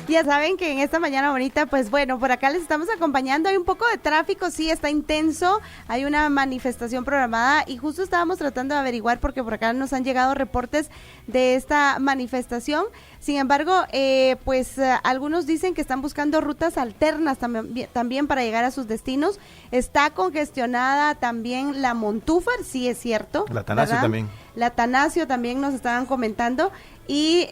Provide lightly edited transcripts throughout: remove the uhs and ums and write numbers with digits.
Ya saben que en esta mañana bonita, pues bueno, por acá les estamos acompañando. Hay un poco de tráfico, sí, está intenso. Hay una manifestación programada y justo estábamos tratando de averiguar porque por acá nos han llegado reportes de esta manifestación. Sin embargo, algunos dicen que están buscando rutas alternas también para llegar a sus destinos. Está congestionada también la Montúfar, sí es cierto. La Atanasio ¿verdad? también. La Atanasio también nos estaban comentando. Y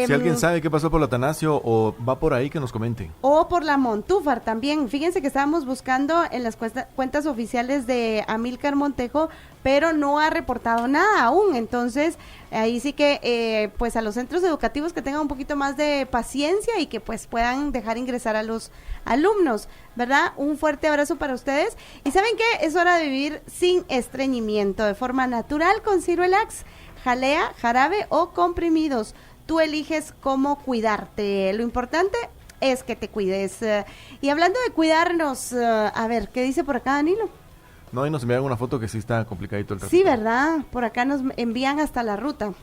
si alguien sabe qué pasó por la Atanasio o va por ahí, que nos comente. O por la Montúfar también. Fíjense que estábamos buscando en las cuentas oficiales de Amílcar Montejo, pero no ha reportado nada aún. Entonces, ahí sí que pues a los centros educativos que tengan un poquito más de paciencia y que pues puedan dejar ingresar a los alumnos, ¿verdad? Un fuerte abrazo para ustedes. Y ¿saben qué? Es hora de vivir sin estreñimiento, de forma natural con Cirelax. Jalea, jarabe o comprimidos. Tú eliges cómo cuidarte. Lo importante es que te cuides. Y hablando de cuidarnos, a ver, ¿qué dice por acá, Danilo? No, y nos envían una foto que sí está complicadito el tráfico. Sí, ¿verdad? Por acá nos envían hasta la ruta.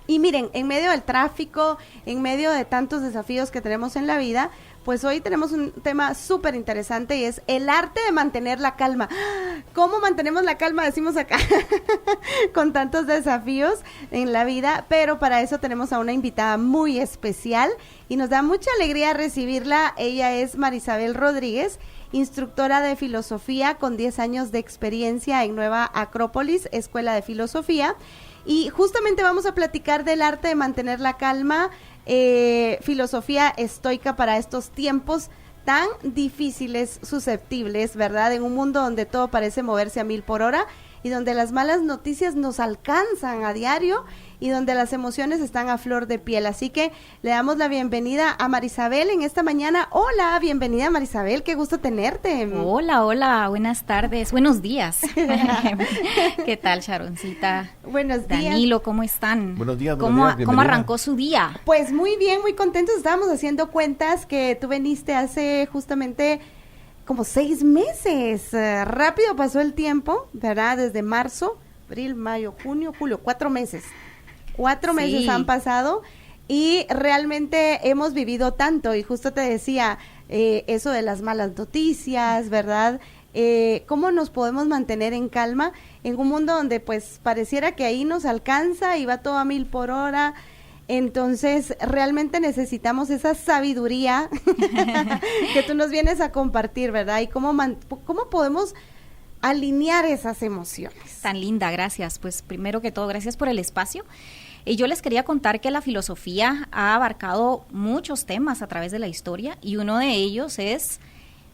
Y miren, en medio del tráfico, en medio de tantos desafíos que tenemos en la vida, pues hoy tenemos un tema súper interesante y es el arte de mantener la calma. ¿Cómo mantenemos la calma? Decimos acá, con tantos desafíos en la vida, pero para eso tenemos a una invitada muy especial y nos da mucha alegría recibirla. Ella es Marisabel Rodríguez, instructora de filosofía con 10 años de experiencia en Nueva Acrópolis, Escuela de Filosofía. Y justamente vamos a platicar del arte de mantener la calma, filosofía estoica para estos tiempos tan difíciles, susceptibles, ¿verdad? En un mundo donde todo parece moverse a 1000 por hora y donde las malas noticias nos alcanzan a diario y donde las emociones están a flor de piel. Así que le damos la bienvenida a Marisabel en esta mañana. Hola, bienvenida Marisabel, qué gusto tenerte. Hola, buenas tardes, buenos días. ¿Qué tal, Sharoncita? Buenos días. Danilo, ¿cómo están? Buenos días, ¿Cómo arrancó su día? Pues muy bien, muy contentos. Estábamos haciendo cuentas que tú viniste hace justamente como 6 meses. Rápido pasó el tiempo, ¿verdad? Desde marzo, abril, mayo, junio, julio, 4 meses. 4 meses han pasado y realmente hemos vivido tanto. Y justo te decía, eso de las malas noticias, ¿verdad? ¿Cómo nos podemos mantener en calma en un mundo donde pues pareciera que ahí nos alcanza y va todo a 1000 por hora? Entonces, realmente necesitamos esa sabiduría que tú nos vienes a compartir, ¿verdad? Y cómo podemos alinear esas emociones. Tan linda, gracias. Pues primero que todo, gracias por el espacio. Y yo les quería contar que la filosofía ha abarcado muchos temas a través de la historia y uno de ellos es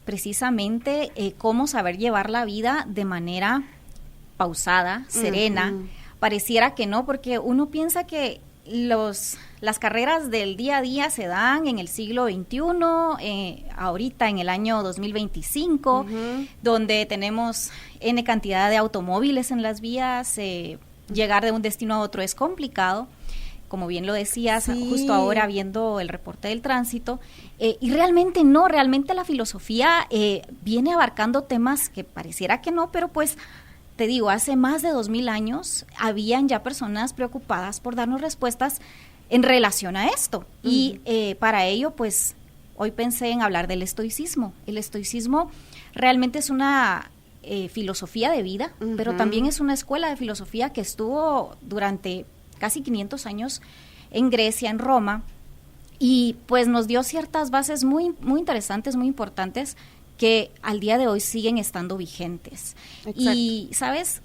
precisamente cómo saber llevar la vida de manera pausada, serena. Pareciera que no, porque uno piensa que las carreras del día a día se dan en el siglo XXI, ahorita en el año 2025, donde tenemos N cantidad de automóviles en las vías, llegar de un destino a otro es complicado, como bien lo decías, justo ahora viendo el reporte del tránsito, y realmente la filosofía viene abarcando temas que pareciera que no, pero pues te digo, hace más de 2000 años habían ya personas preocupadas por darnos respuestas en relación a esto. Y para ello, pues, hoy pensé en hablar del estoicismo. El estoicismo realmente es una filosofía de vida, pero también es una escuela de filosofía que estuvo durante casi 500 años en Grecia, en Roma, y pues nos dio ciertas bases muy, muy interesantes, muy importantes, que al día de hoy siguen estando vigentes. Exacto. Y, ¿sabes?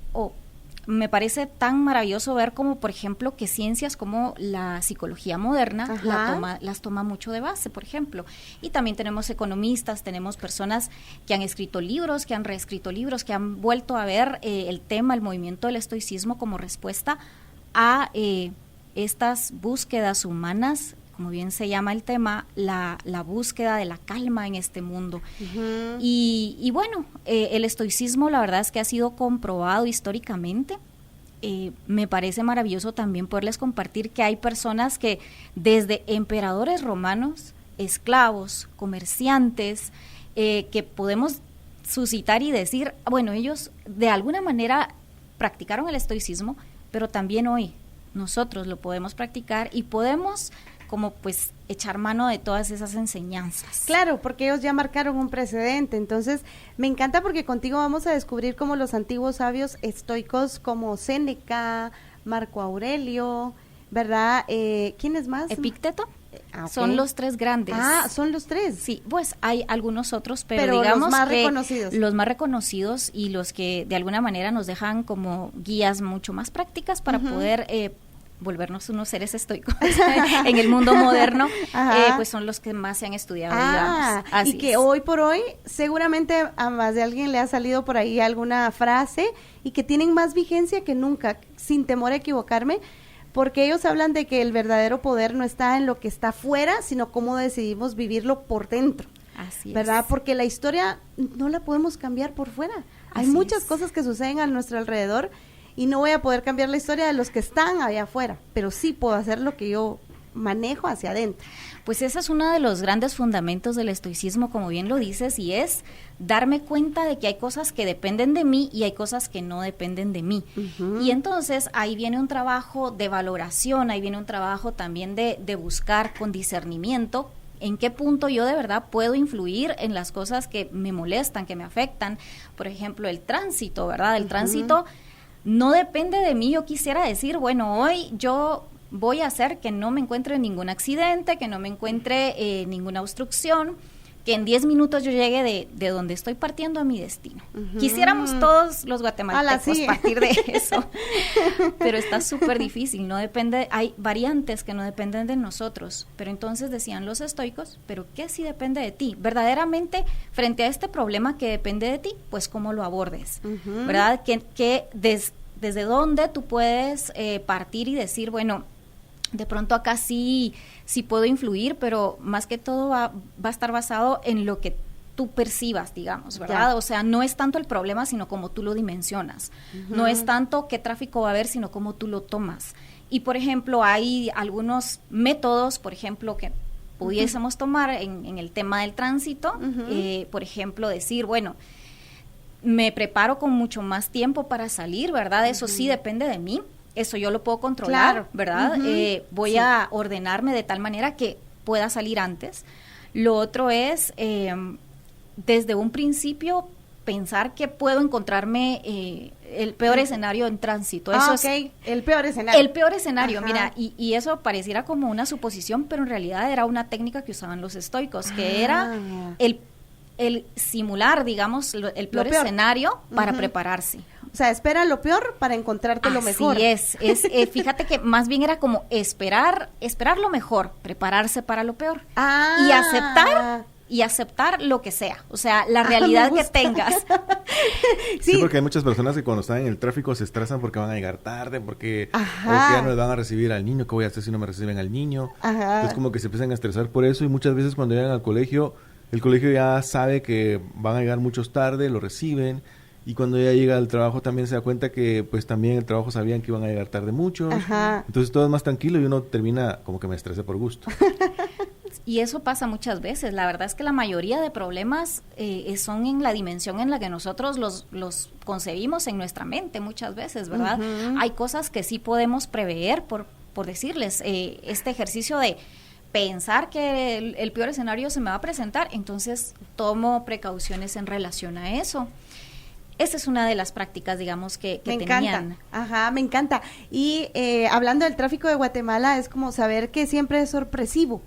Me parece tan maravilloso ver como, por ejemplo, que ciencias como la psicología moderna las toma mucho de base, por ejemplo. Y también tenemos economistas, tenemos personas que han escrito libros, que han reescrito libros, que han vuelto a ver el tema, el movimiento del estoicismo como respuesta a estas búsquedas humanas, como bien se llama el tema, la búsqueda de la calma en este mundo. Y bueno, el estoicismo la verdad es que ha sido comprobado históricamente. Me parece maravilloso también poderles compartir que hay personas que desde emperadores romanos, esclavos, comerciantes, que podemos suscitar y decir, bueno, ellos de alguna manera practicaron el estoicismo, pero también hoy nosotros lo podemos practicar y podemos como pues echar mano de todas esas enseñanzas. Claro, porque ellos ya marcaron un precedente, entonces me encanta porque contigo vamos a descubrir como los antiguos sabios estoicos como Séneca, Marco Aurelio, ¿verdad? ¿Quiénes más? Epicteto. Okay. Son los 3 grandes. Ah, son los 3. Sí, pues hay algunos otros, pero digamos los más que reconocidos. Los más reconocidos y los que de alguna manera nos dejan como guías mucho más prácticas para poder volvernos unos seres estoicos en el mundo moderno, pues son los que más se han estudiado, digamos. Así y que es. hoy por hoy seguramente a más de alguien le ha salido por ahí alguna frase y que tienen más vigencia que nunca, sin temor a equivocarme, porque ellos hablan de que el verdadero poder no está en lo que está afuera, sino cómo decidimos vivirlo por dentro. Así ¿verdad? es. Porque la historia no la podemos cambiar por fuera. Hay Así muchas es. cosas que suceden a nuestro alrededor y no voy a poder cambiar la historia de los que están allá afuera, pero sí puedo hacer lo que yo manejo hacia adentro. Pues ese es uno de los grandes fundamentos del estoicismo, como bien lo dices, y es darme cuenta de que hay cosas que dependen de mí y hay cosas que no dependen de mí. Y entonces ahí viene un trabajo de valoración, ahí viene un trabajo también de buscar con discernimiento en qué punto yo de verdad puedo influir en las cosas que me molestan, que me afectan. Por ejemplo, el tránsito, ¿verdad? El tránsito no depende de mí. Yo quisiera decir, bueno, hoy yo voy a hacer que no me encuentre ningún accidente, que no me encuentre ninguna obstrucción, que en 10 minutos yo llegue de donde estoy partiendo a mi destino. Quisiéramos todos los guatemaltecos partir de eso, pero está súper difícil, no depende, hay variantes que no dependen de nosotros, pero entonces decían los estoicos, pero ¿qué si depende de ti? Verdaderamente, frente a este problema que depende de ti, pues cómo lo abordes, ¿verdad? Que desde dónde tú puedes partir y decir, bueno, de pronto acá sí puedo influir, pero más que todo va a estar basado en lo que tú percibas, digamos, ¿verdad? Ya. O sea, no es tanto el problema, sino cómo tú lo dimensionas. No es tanto qué tráfico va a haber, sino cómo tú lo tomas. Y, por ejemplo, hay algunos métodos, por ejemplo, que pudiésemos tomar en el tema del tránsito. Por ejemplo, decir, bueno, me preparo con mucho más tiempo para salir, ¿verdad? Eso sí depende de mí. Eso yo lo puedo controlar, claro. ¿Verdad? Voy a ordenarme de tal manera que pueda salir antes. Lo otro es, desde un principio, pensar que puedo encontrarme el peor escenario en tránsito. Eso es el peor escenario. El peor escenario, mira, y eso pareciera como una suposición, pero en realidad era una técnica que usaban los estoicos, que era el simular, digamos, el peor escenario para prepararse. O sea, espera lo peor para encontrarte lo mejor. Así es, fíjate que más bien era como esperar lo mejor, prepararse para lo peor y aceptar lo que sea, o sea, la realidad que tengas. Sí, porque hay muchas personas que cuando están en el tráfico se estresan porque van a llegar tarde, porque o que ya no les van a recibir al niño, ¿qué voy a hacer si no me reciben al niño? Entonces como que se empiezan a estresar por eso y muchas veces cuando llegan al colegio, el colegio ya sabe que van a llegar muchos tarde, lo reciben. Y cuando ella llega al trabajo también se da cuenta que pues también el trabajo sabían que iban a llegar tarde mucho. Entonces todo es más tranquilo y uno termina como que me estresé por gusto. Y eso pasa muchas veces. La verdad es que la mayoría de problemas son en la dimensión en la que nosotros los concebimos en nuestra mente muchas veces, ¿verdad? Hay cosas que sí podemos prever por decirles, este ejercicio de pensar que el peor escenario se me va a presentar, entonces tomo precauciones en relación a eso. Esa es una de las prácticas, digamos, que tenían. Me encanta. Y hablando del tráfico de Guatemala, es como saber que siempre es sorpresivo,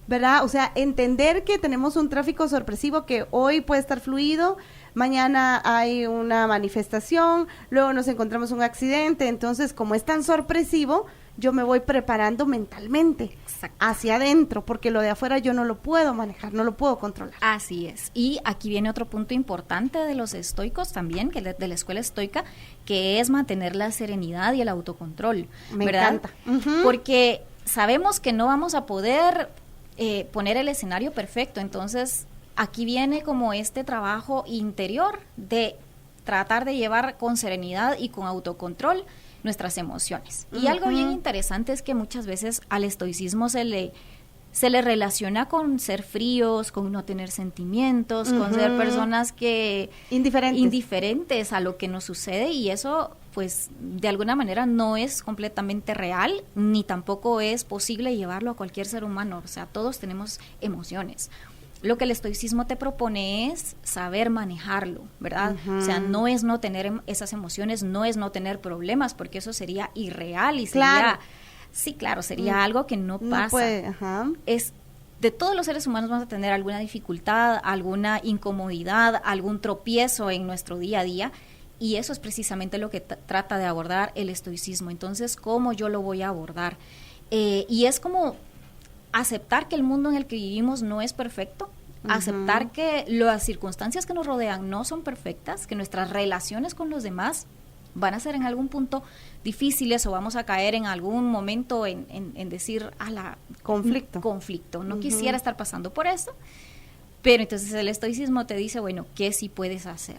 ¿verdad? O sea, entender que tenemos un tráfico sorpresivo que hoy puede estar fluido, mañana hay una manifestación, luego nos encontramos un accidente, entonces como es tan sorpresivo, yo me voy preparando mentalmente hacia adentro, porque lo de afuera yo no lo puedo manejar, no lo puedo controlar. Así es. Y aquí viene otro punto importante de los estoicos también, que de la escuela estoica, que es mantener la serenidad y el autocontrol. Me ¿verdad? encanta. Porque sabemos que no vamos a poder poner el escenario perfecto, entonces aquí viene como este trabajo interior de tratar de llevar con serenidad y con autocontrol nuestras emociones. Y algo bien interesante es que muchas veces al estoicismo se se le relaciona con ser fríos, con no tener sentimientos, con ser personas que indiferentes a lo que nos sucede, y eso pues de alguna manera no es completamente real, ni tampoco es posible llevarlo a cualquier ser humano. O sea, todos tenemos emociones. Lo que el estoicismo te propone es saber manejarlo, ¿verdad? O sea, no es no tener esas emociones, no es no tener problemas, porque eso sería irreal y sería... Sí, claro, sería algo que no pasa. Puede, es de todos los seres humanos vamos a tener alguna dificultad, alguna incomodidad, algún tropiezo en nuestro día a día, y eso es precisamente lo que trata de abordar el estoicismo. Entonces, ¿cómo yo lo voy a abordar? Y es como aceptar que el mundo en el que vivimos no es perfecto, aceptar que las circunstancias que nos rodean no son perfectas, que nuestras relaciones con los demás van a ser en algún punto difíciles, o vamos a caer en algún momento en decir, conflicto, no quisiera estar pasando por eso, pero entonces el estoicismo te dice, bueno, ¿qué sí puedes hacer?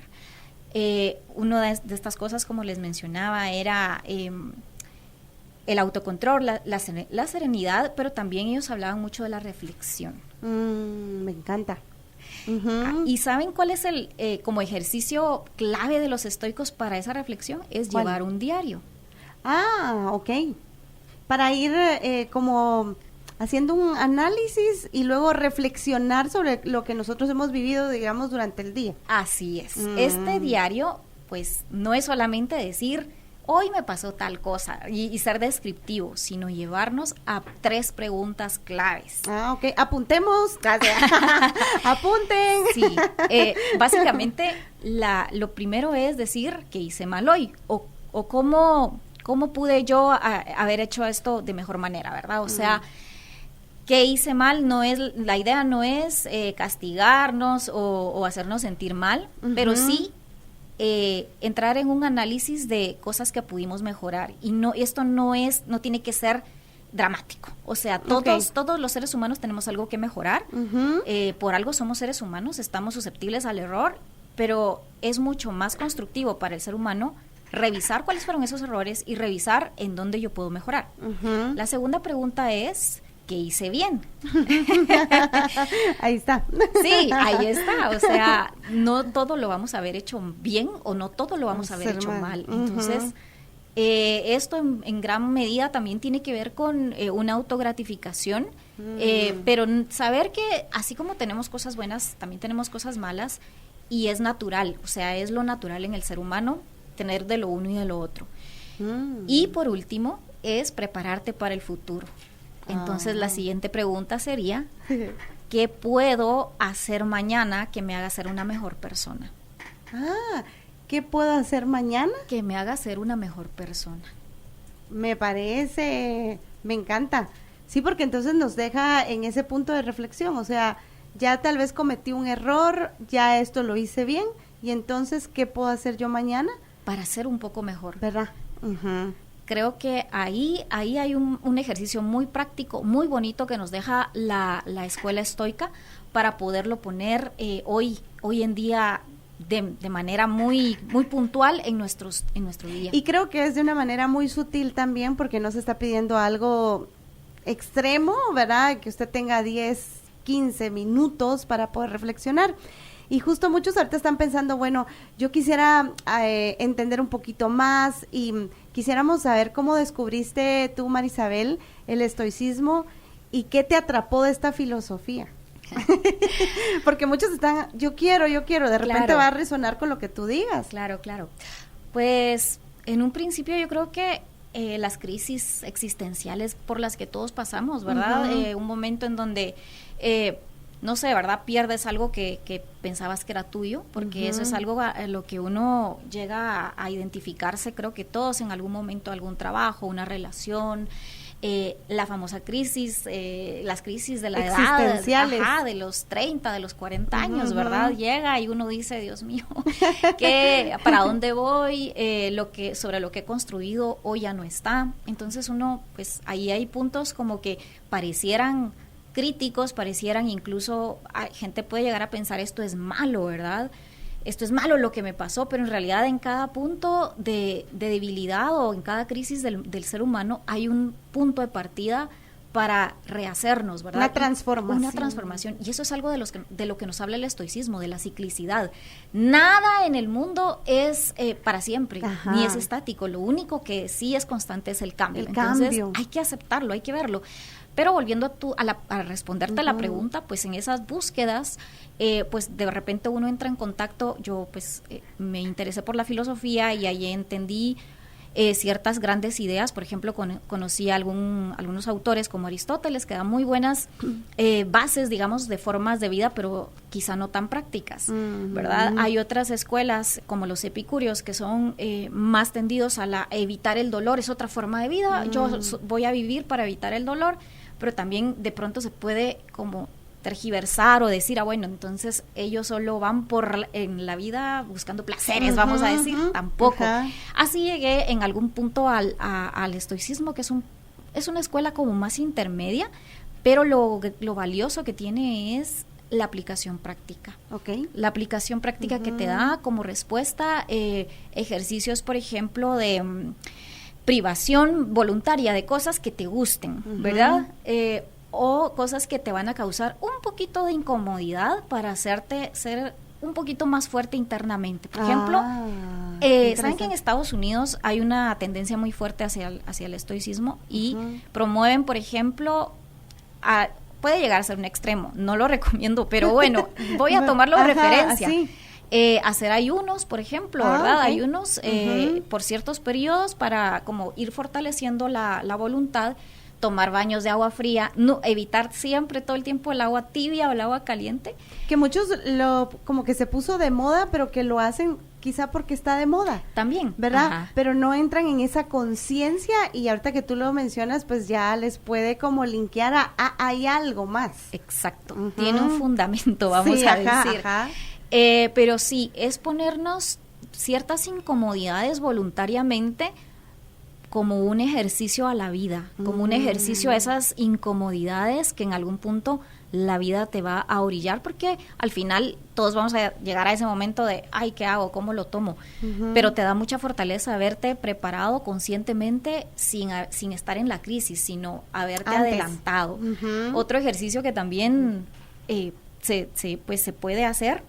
Una de estas cosas, como les mencionaba, era el autocontrol, la serenidad, pero también ellos hablaban mucho de la reflexión. Me encanta. ¿Y saben cuál es el como ejercicio clave de los estoicos para esa reflexión? Es llevar un diario. Ok. Para ir como haciendo un análisis y luego reflexionar sobre lo que nosotros hemos vivido, digamos, durante el día. Así es. Este diario, pues, no es solamente decir, hoy me pasó tal cosa, y ser descriptivo, sino llevarnos a 3 preguntas claves. Ok. Apuntemos. Apunten. Sí. Básicamente, lo primero es decir que hice mal hoy, o cómo pude yo haber hecho esto de mejor manera, ¿verdad? O sea, ¿qué hice mal? La idea no es castigarnos o hacernos sentir mal, pero sí entrar en un análisis de cosas que pudimos mejorar, y esto no tiene que ser dramático. O sea, todos los seres humanos tenemos algo que mejorar. Por algo somos seres humanos, estamos susceptibles al error, pero es mucho más constructivo para el ser humano revisar cuáles fueron esos errores y revisar en dónde yo puedo mejorar. La segunda pregunta es, ¿qué hice bien? Ahí está. Sí, ahí está. O sea, no todo lo vamos a haber hecho bien, o no todo lo vamos a haber hecho mal. Entonces, esto en gran medida también tiene que ver con una autogratificación, pero saber que así como tenemos cosas buenas, también tenemos cosas malas, y es natural. O sea, es lo natural en el ser humano tener de lo uno y de lo otro. Y por último, es prepararte para el futuro. Entonces, la siguiente pregunta sería, ¿qué puedo hacer mañana que me haga ser una mejor persona? ¿Qué puedo hacer mañana? Que me haga ser una mejor persona. Me parece, me encanta. Sí, porque entonces nos deja en ese punto de reflexión. O sea, ya tal vez cometí un error, ya esto lo hice bien, y entonces, ¿qué puedo hacer yo mañana? Para ser un poco mejor. ¿Verdad? Creo que ahí hay un ejercicio muy práctico, muy bonito, que nos deja la escuela estoica para poderlo poner hoy en día de manera muy muy puntual en nuestro día. Y creo que es de una manera muy sutil también, porque no se está pidiendo algo extremo, ¿verdad? Que usted tenga 10, 15 minutos para poder reflexionar. Y justo muchos ahorita están pensando, bueno, yo quisiera entender un poquito más, y quisiéramos saber cómo descubriste tú, Marisabel, el estoicismo, y qué te atrapó de esta filosofía. Porque muchos están, yo quiero, de repente va a resonar con lo que tú digas. Claro. Pues en un principio yo creo que las crisis existenciales por las que todos pasamos, ¿verdad? Un momento en donde no sé, ¿verdad? Pierdes algo que pensabas que era tuyo, porque eso es algo a lo que uno llega a identificarse, creo que todos en algún momento, algún trabajo, una relación, la famosa crisis, las crisis de la edad, de los 30, de los 40 años, ¿verdad? Llega y uno dice, Dios mío, ¿para dónde voy? Sobre lo que he construido hoy ya no está. Entonces uno, pues ahí hay puntos como que parecieran críticos, parecieran incluso, gente puede llegar a pensar, esto es malo, ¿verdad? Esto es malo lo que me pasó, pero en realidad en cada punto de debilidad o en cada crisis del ser humano hay un punto de partida para rehacernos, ¿verdad? Una transformación. Una transformación. Y eso es algo de lo que nos habla el estoicismo, de la ciclicidad. Nada en el mundo es para siempre, ni es estático. Lo único que sí es constante es el cambio. Entonces, hay que aceptarlo, hay que verlo. Pero volviendo a responderte a la pregunta, pues en esas búsquedas, pues de repente uno entra en contacto. Yo pues me interesé por la filosofía y ahí entendí ciertas grandes ideas. Por ejemplo, conocí a algunos autores como Aristóteles, que dan muy buenas bases, digamos, de formas de vida, pero quizá no tan prácticas, ¿verdad? Hay otras escuelas como los epicúreos que son más tendidos a evitar el dolor. Es otra forma de vida. Yo voy a vivir para evitar el dolor, pero también de pronto se puede como tergiversar o decir, bueno, entonces ellos solo van en la vida buscando placeres, vamos a decir, tampoco. Así llegué en algún punto al estoicismo, que es una escuela como más intermedia, pero lo valioso que tiene es la aplicación práctica. La aplicación práctica que te da como respuesta ejercicios, por ejemplo, de privación voluntaria de cosas que te gusten, ¿verdad? O cosas que te van a causar un poquito de incomodidad para hacerte ser un poquito más fuerte internamente. Por ejemplo, ¿saben que en Estados Unidos hay una tendencia muy fuerte hacia el estoicismo y promueven, por ejemplo, puede llegar a ser un extremo, no lo recomiendo, pero bueno, voy a tomarlo de referencia. Hacer ayunos, por ejemplo, ¿verdad? Ayunos por ciertos periodos para como ir fortaleciendo la voluntad. Tomar baños de agua fría, no evitar siempre todo el tiempo el agua tibia o el agua caliente. Que muchos como que se puso de moda, pero que lo hacen quizá porque está de moda. También. ¿Verdad? Pero no entran en esa conciencia y ahorita que tú lo mencionas, pues ya les puede como linkear hay algo más. Exacto. Tiene un fundamento, vamos a decir. Pero sí, es ponernos ciertas incomodidades voluntariamente como un ejercicio a la vida, como un ejercicio a esas incomodidades que en algún punto la vida te va a orillar, porque al final todos vamos a llegar a ese momento de, ay, ¿qué hago? ¿Cómo lo tomo? Pero te da mucha fortaleza haberte preparado conscientemente sin estar en la crisis, sino haberte adelantado. Otro ejercicio que también se puede hacer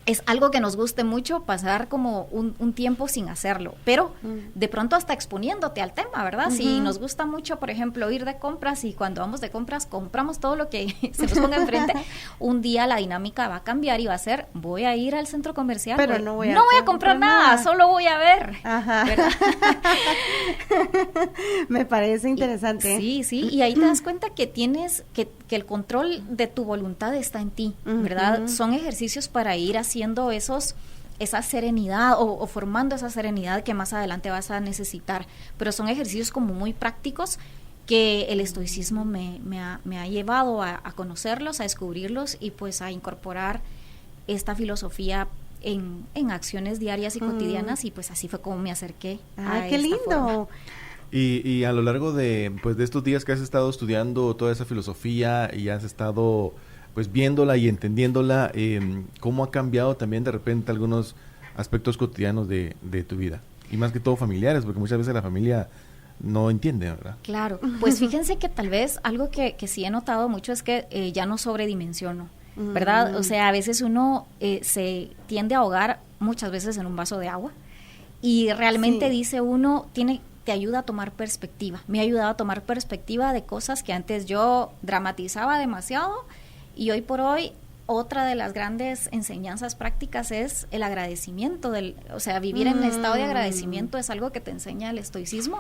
es algo que nos guste mucho, pasar como un tiempo sin hacerlo, pero de pronto hasta exponiéndote al tema, ¿verdad? Si nos gusta mucho, por ejemplo, ir de compras y cuando vamos de compras compramos todo lo que se nos ponga enfrente, un día la dinámica va a cambiar y va a ser, voy a ir al centro comercial, pero no voy a comprar nada, solo voy a ver. ¿Verdad? Me parece interesante. Sí, y ahí te das cuenta que tienes, que el control de tu voluntad está en ti, ¿verdad? Son ejercicios para ir haciendo esa serenidad o formando esa serenidad que más adelante vas a necesitar, pero son ejercicios como muy prácticos que el estoicismo me ha llevado a conocerlos, a descubrirlos y pues a incorporar esta filosofía en acciones diarias y cotidianas, y pues así fue como me acerqué a qué lindo forma. Y a lo largo de estos días que has estado estudiando toda esa filosofía y has estado pues viéndola y entendiéndola, ¿cómo ha cambiado también de repente algunos aspectos cotidianos de tu vida? Y más que todo familiares, porque muchas veces la familia no entiende, ¿verdad? Claro, pues fíjense que tal vez algo que sí he notado mucho es que ya no sobredimensiono, ¿verdad? O sea, a veces uno se tiende a ahogar muchas veces en un vaso de agua y realmente dice uno, te ayuda a tomar perspectiva. Me ha ayudado a tomar perspectiva de cosas que antes yo dramatizaba demasiado. Y hoy por hoy, otra de las grandes enseñanzas prácticas es el agradecimiento, o sea, vivir en estado de agradecimiento es algo que te enseña el estoicismo.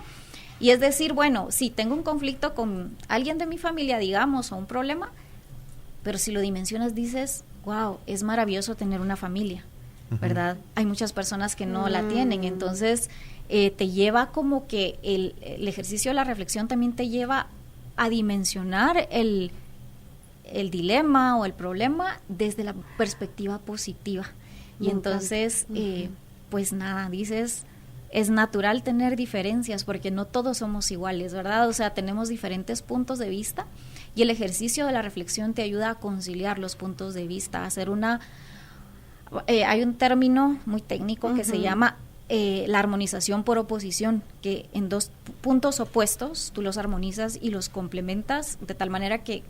Y es decir, bueno, si tengo un conflicto con alguien de mi familia, digamos, o un problema, pero si lo dimensionas dices, wow, es maravilloso tener una familia, ¿verdad? Hay muchas personas que no la tienen, entonces te lleva como que el ejercicio de la reflexión también te lleva a dimensionar el dilema o el problema desde la perspectiva positiva. Y entonces, pues nada, dices, es natural tener diferencias porque no todos somos iguales, ¿verdad? O sea, tenemos diferentes puntos de vista y el ejercicio de la reflexión te ayuda a conciliar los puntos de vista, a hacer hay un término muy técnico que se llama la armonización por oposición, que en dos puntos opuestos tú los armonizas y los complementas de tal manera que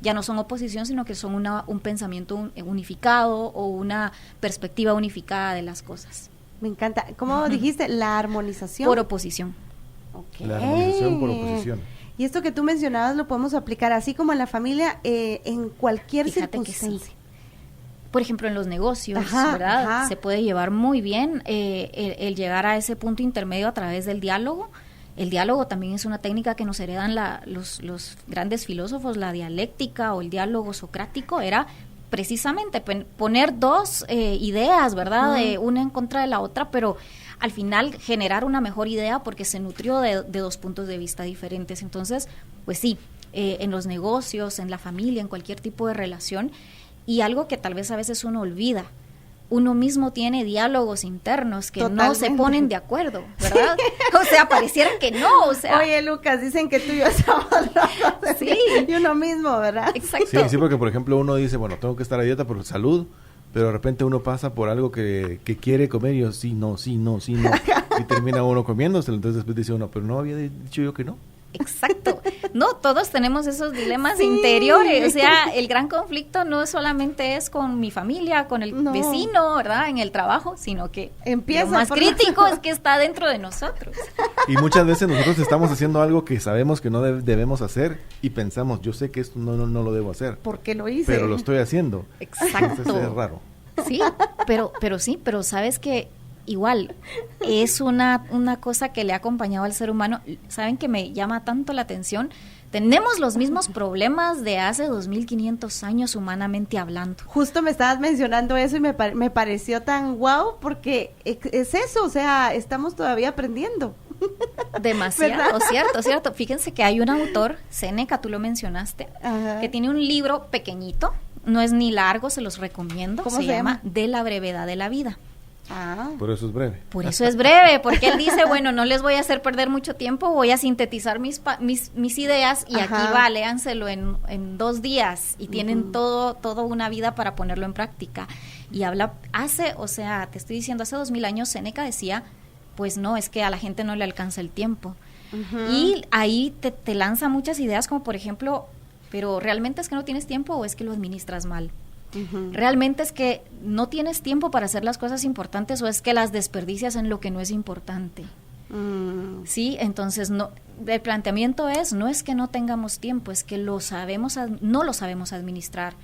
ya no son oposición, sino que son un pensamiento unificado o una perspectiva unificada de las cosas. Me encanta. ¿Cómo dijiste? La armonización. Por oposición. Okay. La armonización por oposición. Y esto que tú mencionabas lo podemos aplicar así como en la familia, en cualquier circunstancia. Sí. Por ejemplo, en los negocios, ¿verdad? Ajá. Se puede llevar muy bien el llegar a ese punto intermedio a través del diálogo. El diálogo también es una técnica que nos heredan los grandes filósofos, la dialéctica o el diálogo socrático, era precisamente poner dos ideas, ¿verdad? Una en contra de la otra, pero al final generar una mejor idea porque se nutrió de dos puntos de vista diferentes. Entonces, pues sí, en los negocios, en la familia, en cualquier tipo de relación, y algo que tal vez a veces uno olvida, uno mismo tiene diálogos internos que no se ponen de acuerdo, ¿verdad? Sí. O sea, pareciera que no, o sea. Oye, Lucas, dicen que tú y yo estamos locos. Sí. Y uno mismo, ¿verdad? Exacto. Sí, porque por ejemplo uno dice, bueno, tengo que estar a dieta por salud, pero de repente uno pasa por algo que quiere comer y yo, sí, no. Y termina uno comiéndoselo, entonces después dice uno, pero no había dicho yo que no. Exacto. No, todos tenemos esos dilemas interiores. O sea, el gran conflicto no solamente es con mi familia, con el vecino, ¿verdad? En el trabajo, sino que lo más crítico es que está dentro de nosotros. Y muchas veces nosotros estamos haciendo algo que sabemos que no debemos hacer y pensamos, yo sé que esto no lo debo hacer. Porque lo hice. Pero lo estoy haciendo. Exacto. Entonces es raro. Sí, pero sabes que igual es una cosa que le ha acompañado al ser humano. Saben que me llama tanto la atención. Tenemos los mismos problemas de hace 2500 años humanamente hablando. Justo me estabas mencionando eso y me pareció tan guau porque es eso, o sea, estamos todavía aprendiendo. Demasiado, cierto. Fíjense que hay un autor, Séneca, tú lo mencionaste, que tiene un libro pequeñito, no es ni largo, se los recomiendo. ¿Cómo se llama? De la brevedad de la vida. Por eso es breve. Por eso es breve, porque él dice, bueno, no les voy a hacer perder mucho tiempo, voy a sintetizar mis ideas y aquí va, léanselo en 2 días y tienen todo una vida para ponerlo en práctica. Y te estoy diciendo, hace 2000 años Séneca decía, pues no, es que a la gente no le alcanza el tiempo. Y ahí te lanza muchas ideas como por ejemplo, pero ¿realmente es que no tienes tiempo o es que lo administras mal? ¿Realmente es que no tienes tiempo para hacer las cosas importantes o es que las desperdicias en lo que no es importante? Sí, entonces el planteamiento no es que no tengamos tiempo, es que no lo sabemos administrar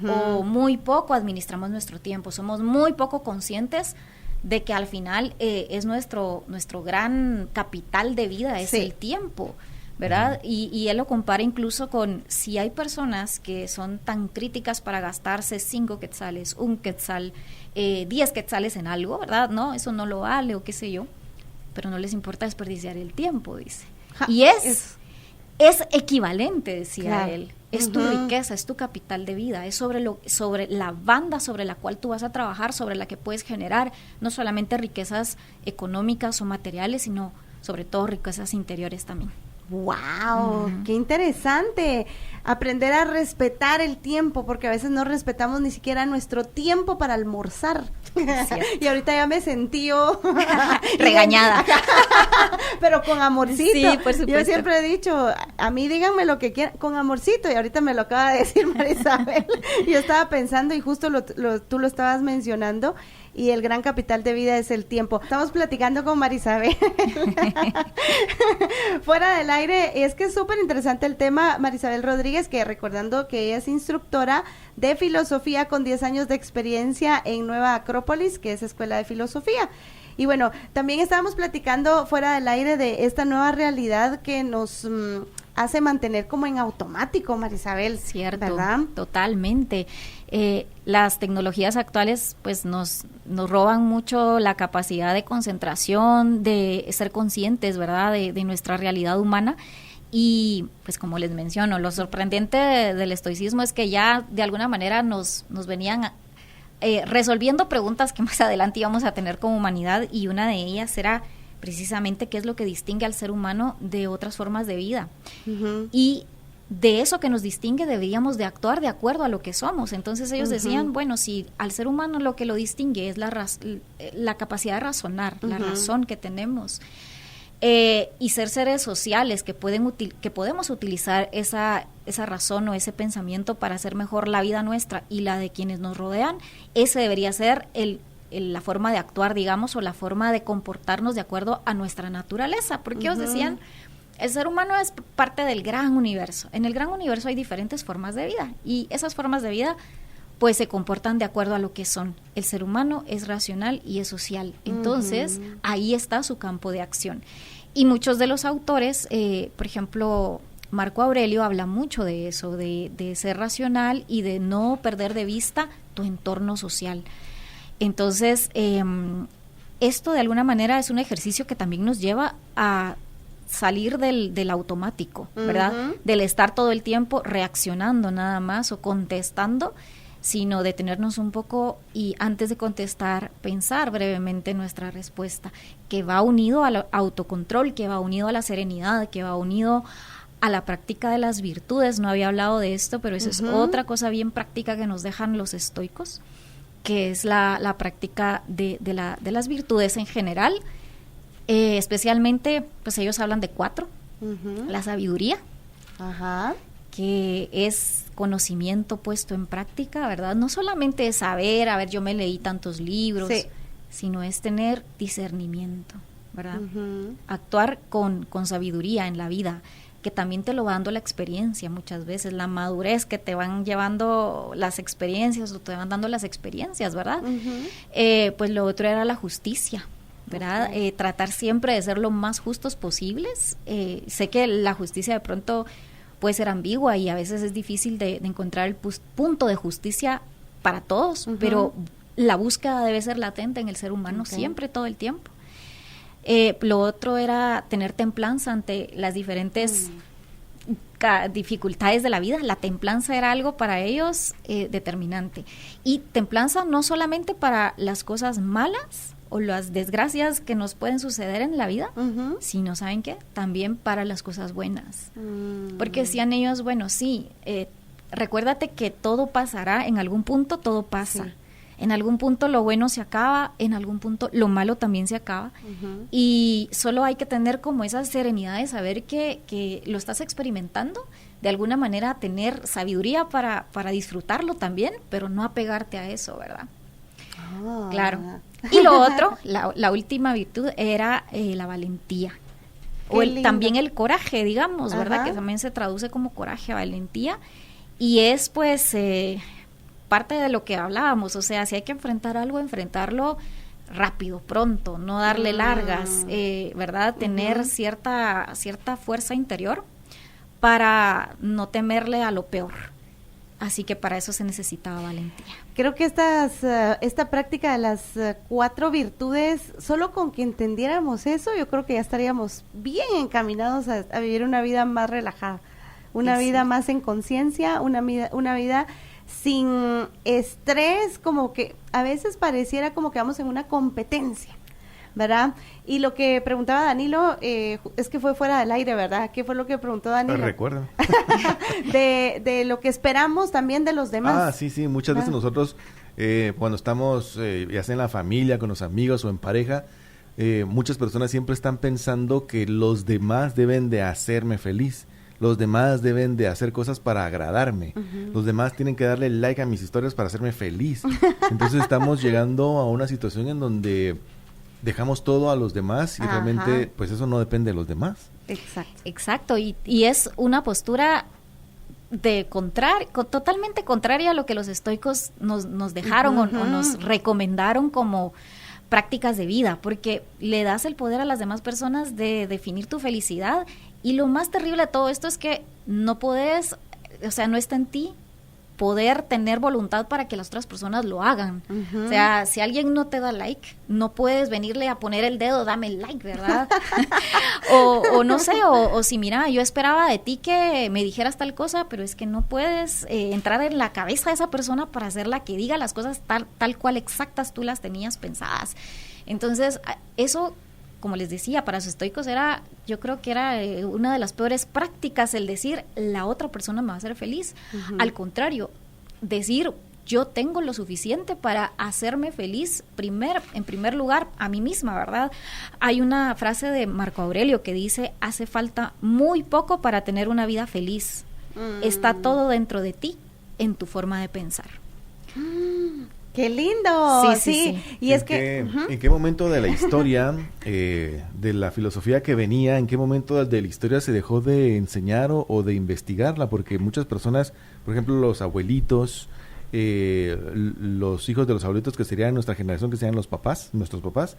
o muy poco administramos nuestro tiempo, somos muy poco conscientes de que al final es nuestro gran capital de vida, es el tiempo, ¿verdad? Y él lo compara incluso con si hay personas que son tan críticas para gastarse 5 quetzales, 1 quetzal, 10 quetzales en algo, ¿verdad? No, eso no lo vale o qué sé yo, pero no les importa desperdiciar el tiempo, dice. Y es equivalente, decía él. Es tu riqueza, es tu capital de vida, es sobre la banda sobre la cual tú vas a trabajar, sobre la que puedes generar no solamente riquezas económicas o materiales, sino sobre todo riquezas interiores también. ¡Wow! ¡Qué interesante! Aprender a respetar el tiempo, porque a veces no respetamos ni siquiera nuestro tiempo para almorzar. Y ahorita ya me sentí regañada. Pero con amorcito. Sí, por supuesto. Yo siempre he dicho, a mí díganme lo que quieran, con amorcito, y ahorita me lo acaba de decir Marisabel. Yo estaba pensando, y justo tú lo estabas mencionando, y el gran capital de vida es el tiempo. Estamos platicando con Marisabel. Fuera del aire, es que es súper interesante el tema, Marisabel Rodríguez, que recordando que ella es instructora de filosofía con 10 años de experiencia en Nueva Acrópolis, que es escuela de filosofía. Y bueno, también estábamos platicando fuera del aire de esta nueva realidad que nos hace mantener como en automático, Marisabel. Cierto, ¿verdad? Totalmente. Las tecnologías actuales pues nos roban mucho la capacidad de concentración, de ser conscientes, ¿verdad?, de nuestra realidad humana. Y pues como les menciono, lo sorprendente del estoicismo es que ya de alguna manera nos venían resolviendo preguntas que más adelante íbamos a tener como humanidad, y una de ellas era precisamente qué es lo que distingue al ser humano de otras formas de vida. Y de eso que nos distingue deberíamos de actuar de acuerdo a lo que somos. Entonces ellos decían, bueno, si al ser humano lo que lo distingue es la capacidad de razonar, la razón que tenemos, y ser seres sociales que podemos utilizar esa razón o ese pensamiento para hacer mejor la vida nuestra y la de quienes nos rodean, ese debería ser la forma de actuar, digamos, o la forma de comportarnos de acuerdo a nuestra naturaleza, porque ellos decían, el ser humano es parte del gran universo. En el gran universo hay diferentes formas de vida y esas formas de vida pues se comportan de acuerdo a lo que son. El ser humano es racional y es social. Entonces, ahí está su campo de acción. Y muchos de los autores, por ejemplo, Marco Aurelio habla mucho de eso, de ser racional y de no perder de vista tu entorno social. Entonces, esto de alguna manera es un ejercicio que también nos lleva a salir del automático, ¿verdad? Del estar todo el tiempo reaccionando nada más o contestando, sino detenernos un poco y antes de contestar, pensar brevemente nuestra respuesta, que va unido al autocontrol, que va unido a la serenidad, que va unido a la práctica de las virtudes. No había hablado de esto, pero eso es otra cosa bien práctica que nos dejan los estoicos, que es la práctica de las virtudes en general. Especialmente, pues ellos hablan de 4, la sabiduría, que es conocimiento puesto en práctica, ¿verdad? No solamente es saber, yo me leí tantos libros, sino es tener discernimiento, ¿verdad? Actuar con sabiduría en la vida, que también te lo va dando la experiencia muchas veces, la madurez que te van llevando las experiencias o te van dando las experiencias, ¿verdad? Pues lo otro era la justicia, ¿verdad? Tratar siempre de ser lo más justos posibles. Sé que la justicia de pronto puede ser ambigua y a veces es difícil de encontrar el punto de justicia para todos, pero la búsqueda debe ser latente en el ser humano siempre, todo el tiempo. Lo otro era tener templanza ante las diferentes dificultades de la vida. La templanza era algo para ellos determinante. Y templanza no solamente para las cosas malas o las desgracias que nos pueden suceder en la vida, sino, ¿saben qué? También para las cosas buenas. Porque decían ellos, bueno, sí, recuérdate que todo pasará, en algún punto todo pasa. En algún punto lo bueno se acaba, en algún punto lo malo también se acaba. Y solo hay que tener como esa serenidad de saber que lo estás experimentando, de alguna manera tener sabiduría para disfrutarlo también, pero no apegarte a eso, ¿verdad? Claro. Y lo otro, la última virtud era la valentía. O también el coraje, digamos, ¿verdad? Que también se traduce como coraje, valentía. Y es pues parte de lo que hablábamos, o sea, si hay que enfrentar algo, enfrentarlo rápido, pronto, no darle largas, ¿verdad? Tener cierta fuerza interior para no temerle a lo peor. Así que para eso se necesitaba valentía. Creo que esta práctica de las 4 virtudes, solo con que entendiéramos eso, yo creo que ya estaríamos bien encaminados a vivir una vida más relajada, una vida más en conciencia, una vida sin estrés, como que a veces pareciera como que vamos en una competencia, ¿verdad? Y lo que preguntaba Danilo, es que fue fuera del aire, ¿verdad? ¿Qué fue lo que preguntó Danilo? Recuerdo. de lo que esperamos también de los demás. Sí, muchas veces nosotros, cuando estamos, ya sea en la familia, con los amigos o en pareja, muchas personas siempre están pensando que los demás deben de hacerme feliz. Los demás deben de hacer cosas para agradarme. Los demás tienen que darle like a mis historias para hacerme feliz. Entonces estamos llegando a una situación en donde dejamos todo a los demás y realmente pues eso no depende de los demás. Exacto. Y es una postura totalmente contraria a lo que los estoicos nos dejaron o nos recomendaron como prácticas de vida, porque le das el poder a las demás personas de definir tu felicidad. Y lo más terrible de todo esto es que no puedes, o sea, no está en ti poder tener voluntad para que las otras personas lo hagan. O sea, si alguien no te da like, no puedes venirle a poner el dedo, dame el like, ¿verdad? o no sé, o si mira, yo esperaba de ti que me dijeras tal cosa, pero es que no puedes entrar en la cabeza de esa persona para hacerla que diga las cosas tal cual exactas tú las tenías pensadas. Entonces, eso como les decía, para los estoicos yo creo que era una de las peores prácticas el decir, la otra persona me va a hacer feliz. Al contrario, decir, yo tengo lo suficiente para hacerme feliz en primer lugar a mí misma, ¿verdad? Hay una frase de Marco Aurelio que dice, hace falta muy poco para tener una vida feliz. Está todo dentro de ti, en tu forma de pensar. ¡Qué lindo! Sí. Y es que... ¿En qué momento de la historia, de la filosofía que venía, en qué momento de la historia se dejó de enseñar o de investigarla? Porque muchas personas, por ejemplo, los abuelitos, los hijos de los abuelitos que serían nuestra generación, que serían nuestros papás,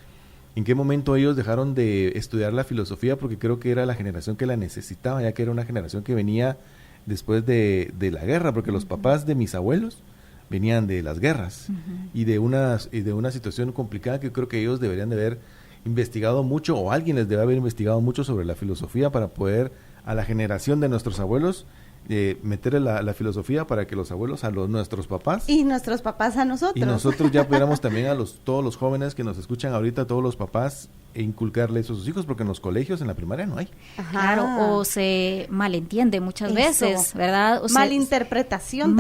¿en qué momento ellos dejaron de estudiar la filosofía? Porque creo que era la generación que la necesitaba, ya que era una generación que venía después de la guerra, porque los papás de mis abuelos venían de las guerras y de una situación complicada que creo que ellos deberían de haber investigado mucho, o alguien les debe haber investigado mucho sobre la filosofía para poder a la generación de nuestros abuelos meterle la filosofía para que los abuelos a nuestros papás y nuestros papás a nosotros, y nosotros ya pudiéramos también a todos los jóvenes que nos escuchan ahorita, todos los papás, inculcarle eso a sus hijos, porque en los colegios, en la primaria no hay. Claro, o se malentiende muchas veces, ¿verdad? Malinterpretación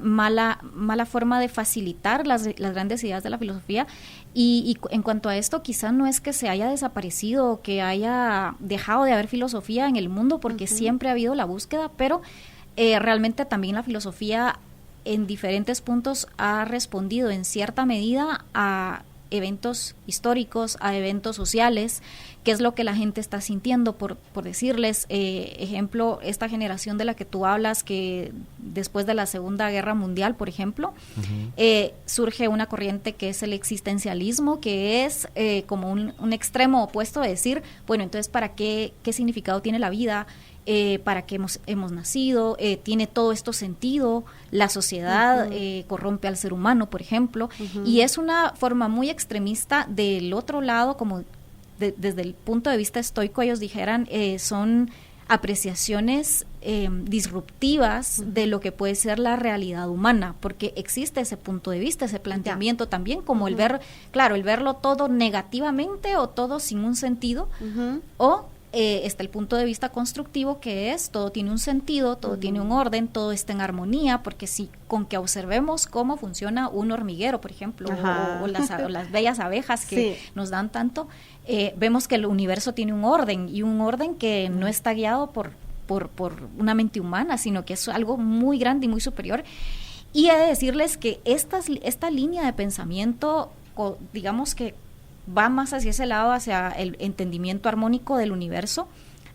mala forma de facilitar las grandes ideas de la filosofía. Y en cuanto a esto, quizás no es que se haya desaparecido o que haya dejado de haber filosofía en el mundo, porque siempre ha habido la búsqueda, pero realmente también la filosofía en diferentes puntos ha respondido en cierta medida a eventos históricos, a eventos sociales, que es lo que la gente está sintiendo, por decirles, ejemplo, esta generación de la que tú hablas, que después de la Segunda Guerra Mundial, por ejemplo, surge una corriente que es el existencialismo, que es como un extremo opuesto de decir, bueno, entonces, ¿para qué significado tiene la vida? Para qué hemos nacido, tiene todo esto sentido, la sociedad corrompe al ser humano, por ejemplo, y es una forma muy extremista. Del otro lado, como desde el punto de vista estoico, ellos dijeran, son apreciaciones disruptivas de lo que puede ser la realidad humana, porque existe ese punto de vista, ese planteamiento también, como el verlo todo negativamente o todo sin un sentido, o está el punto de vista constructivo, que es todo tiene un sentido, todo tiene un orden, todo está en armonía, porque si con que observemos cómo funciona un hormiguero, por ejemplo, o las bellas abejas que nos dan tanto, vemos que el universo tiene un orden, y un orden que no está guiado por una mente humana, sino que es algo muy grande y muy superior. Y he de decirles que esta línea de pensamiento, digamos que va más hacia ese lado, hacia el entendimiento armónico del universo,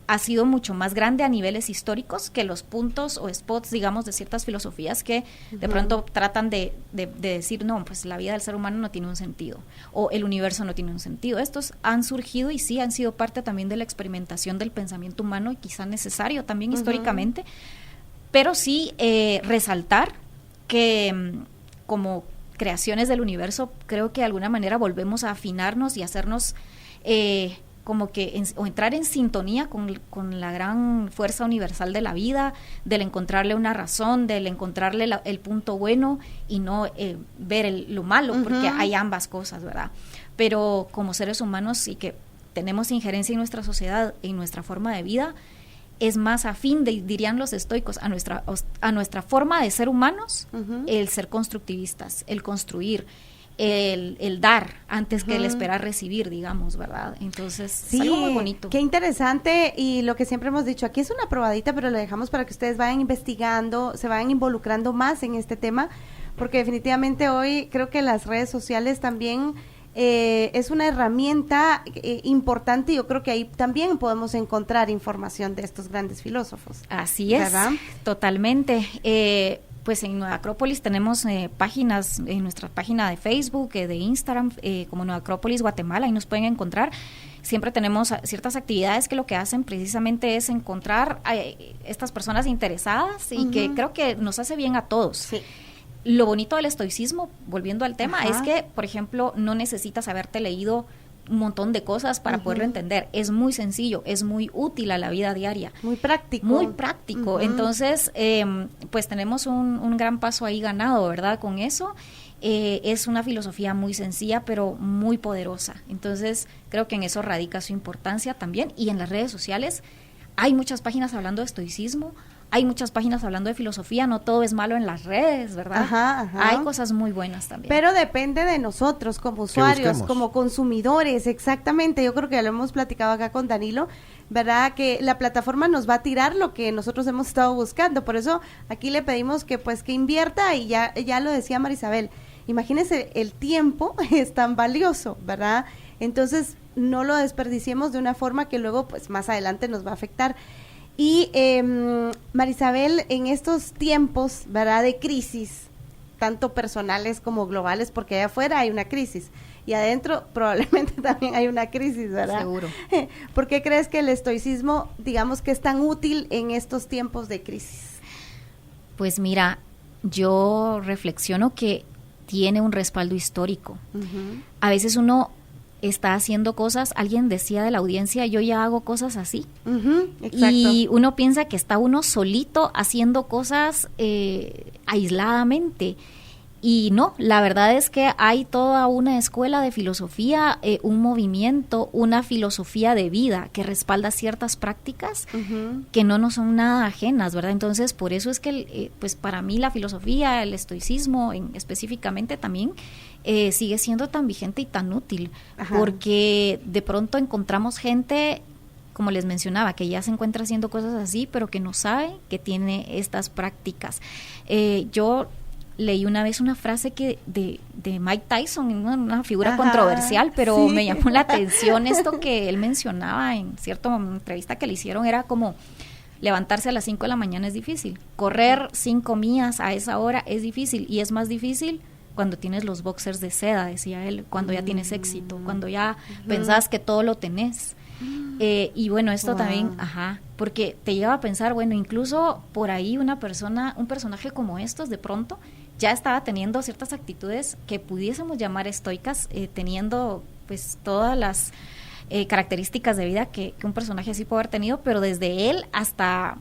ha sido mucho más grande a niveles históricos que los puntos o spots, digamos, de ciertas filosofías que de pronto tratan de decir, no, pues la vida del ser humano no tiene un sentido, o el universo no tiene un sentido. Estos han surgido y sí han sido parte también de la experimentación del pensamiento humano, y quizá necesario también históricamente, pero sí resaltar que como creaciones del universo, creo que de alguna manera volvemos a afinarnos y hacernos como que o entrar en sintonía con la gran fuerza universal de la vida, del encontrarle una razón, del encontrarle el punto bueno y no ver lo malo, porque hay ambas cosas, ¿verdad? Pero como seres humanos y que tenemos injerencia en nuestra sociedad, en nuestra forma de vida, es más afín, dirían los estoicos, a nuestra forma de ser humanos, el ser constructivistas, el construir, el dar antes que el esperar recibir, digamos, ¿verdad? Entonces, es algo muy bonito. Qué interesante, y lo que siempre hemos dicho, aquí es una probadita, pero lo dejamos para que ustedes vayan investigando, se vayan involucrando más en este tema, porque definitivamente hoy creo que las redes sociales también es una herramienta importante, y yo creo que ahí también podemos encontrar información de estos grandes filósofos. Así es, ¿verdad? Totalmente. Pues en Nueva Acrópolis tenemos páginas, en nuestra página de Facebook, de Instagram, como Nueva Acrópolis Guatemala, ahí nos pueden encontrar. Siempre tenemos ciertas actividades que lo que hacen precisamente es encontrar a estas personas interesadas, y que creo que nos hace bien a todos. Sí. Lo bonito del estoicismo, volviendo al tema, es que, por ejemplo, no necesitas haberte leído un montón de cosas para poderlo entender. Es muy sencillo, es muy útil a la vida diaria. Muy práctico. Muy práctico. Entonces, pues tenemos un gran paso ahí ganado, ¿verdad? Con eso. es una filosofía muy sencilla, pero muy poderosa. Entonces, creo que en eso radica su importancia también. Y en las redes sociales hay muchas páginas hablando de estoicismo, hay muchas páginas hablando de filosofía, no todo es malo en las redes, ¿verdad? Ajá. Hay cosas muy buenas también. Pero depende de nosotros como usuarios, como consumidores, exactamente. Yo creo que ya lo hemos platicado acá con Danilo, ¿verdad? Que la plataforma nos va a tirar lo que nosotros hemos estado buscando. Por eso aquí le pedimos que pues que invierta, y ya lo decía Marisabel, imagínense, el tiempo es tan valioso, ¿verdad? Entonces no lo desperdiciemos de una forma que luego pues más adelante nos va a afectar. Y Marisabel, en estos tiempos, ¿verdad?, de crisis, tanto personales como globales, porque allá afuera hay una crisis y adentro probablemente también hay una crisis, ¿verdad? Seguro. ¿Por qué crees que el estoicismo, digamos, que es tan útil en estos tiempos de crisis? Pues mira, yo reflexiono que tiene un respaldo histórico. Uh-huh. A veces uno está haciendo cosas, alguien decía de la audiencia, yo ya hago cosas así. Uh-huh, exacto. Y uno piensa que está uno solito haciendo cosas aisladamente. Y no, la verdad es que hay toda una escuela de filosofía, un movimiento, una filosofía de vida que respalda ciertas prácticas uh-huh. que no nos son nada ajenas, ¿verdad? Entonces, por eso es que, pues para mí la filosofía, el estoicismo específicamente también, sigue siendo tan vigente y tan útil, ajá. porque de pronto encontramos gente, como les mencionaba, que ya se encuentra haciendo cosas así, pero que no sabe que tiene estas prácticas. Yo leí una vez una frase que de Mike Tyson, una figura ajá, controversial, pero sí. me llamó la atención esto que él mencionaba en cierta entrevista que le hicieron, era como levantarse a las 5 de la mañana es difícil, correr 5 millas a esa hora es difícil, y es más difícil cuando tienes los boxers de seda, decía él, cuando ya tienes éxito, cuando ya pensás que todo lo tenés. Y bueno, esto wow. también, ajá, porque te lleva a pensar, bueno, incluso por ahí un personaje como estos, de pronto, ya estaba teniendo ciertas actitudes que pudiésemos llamar estoicas, teniendo pues todas las características de vida que un personaje así puede haber tenido, pero desde él hasta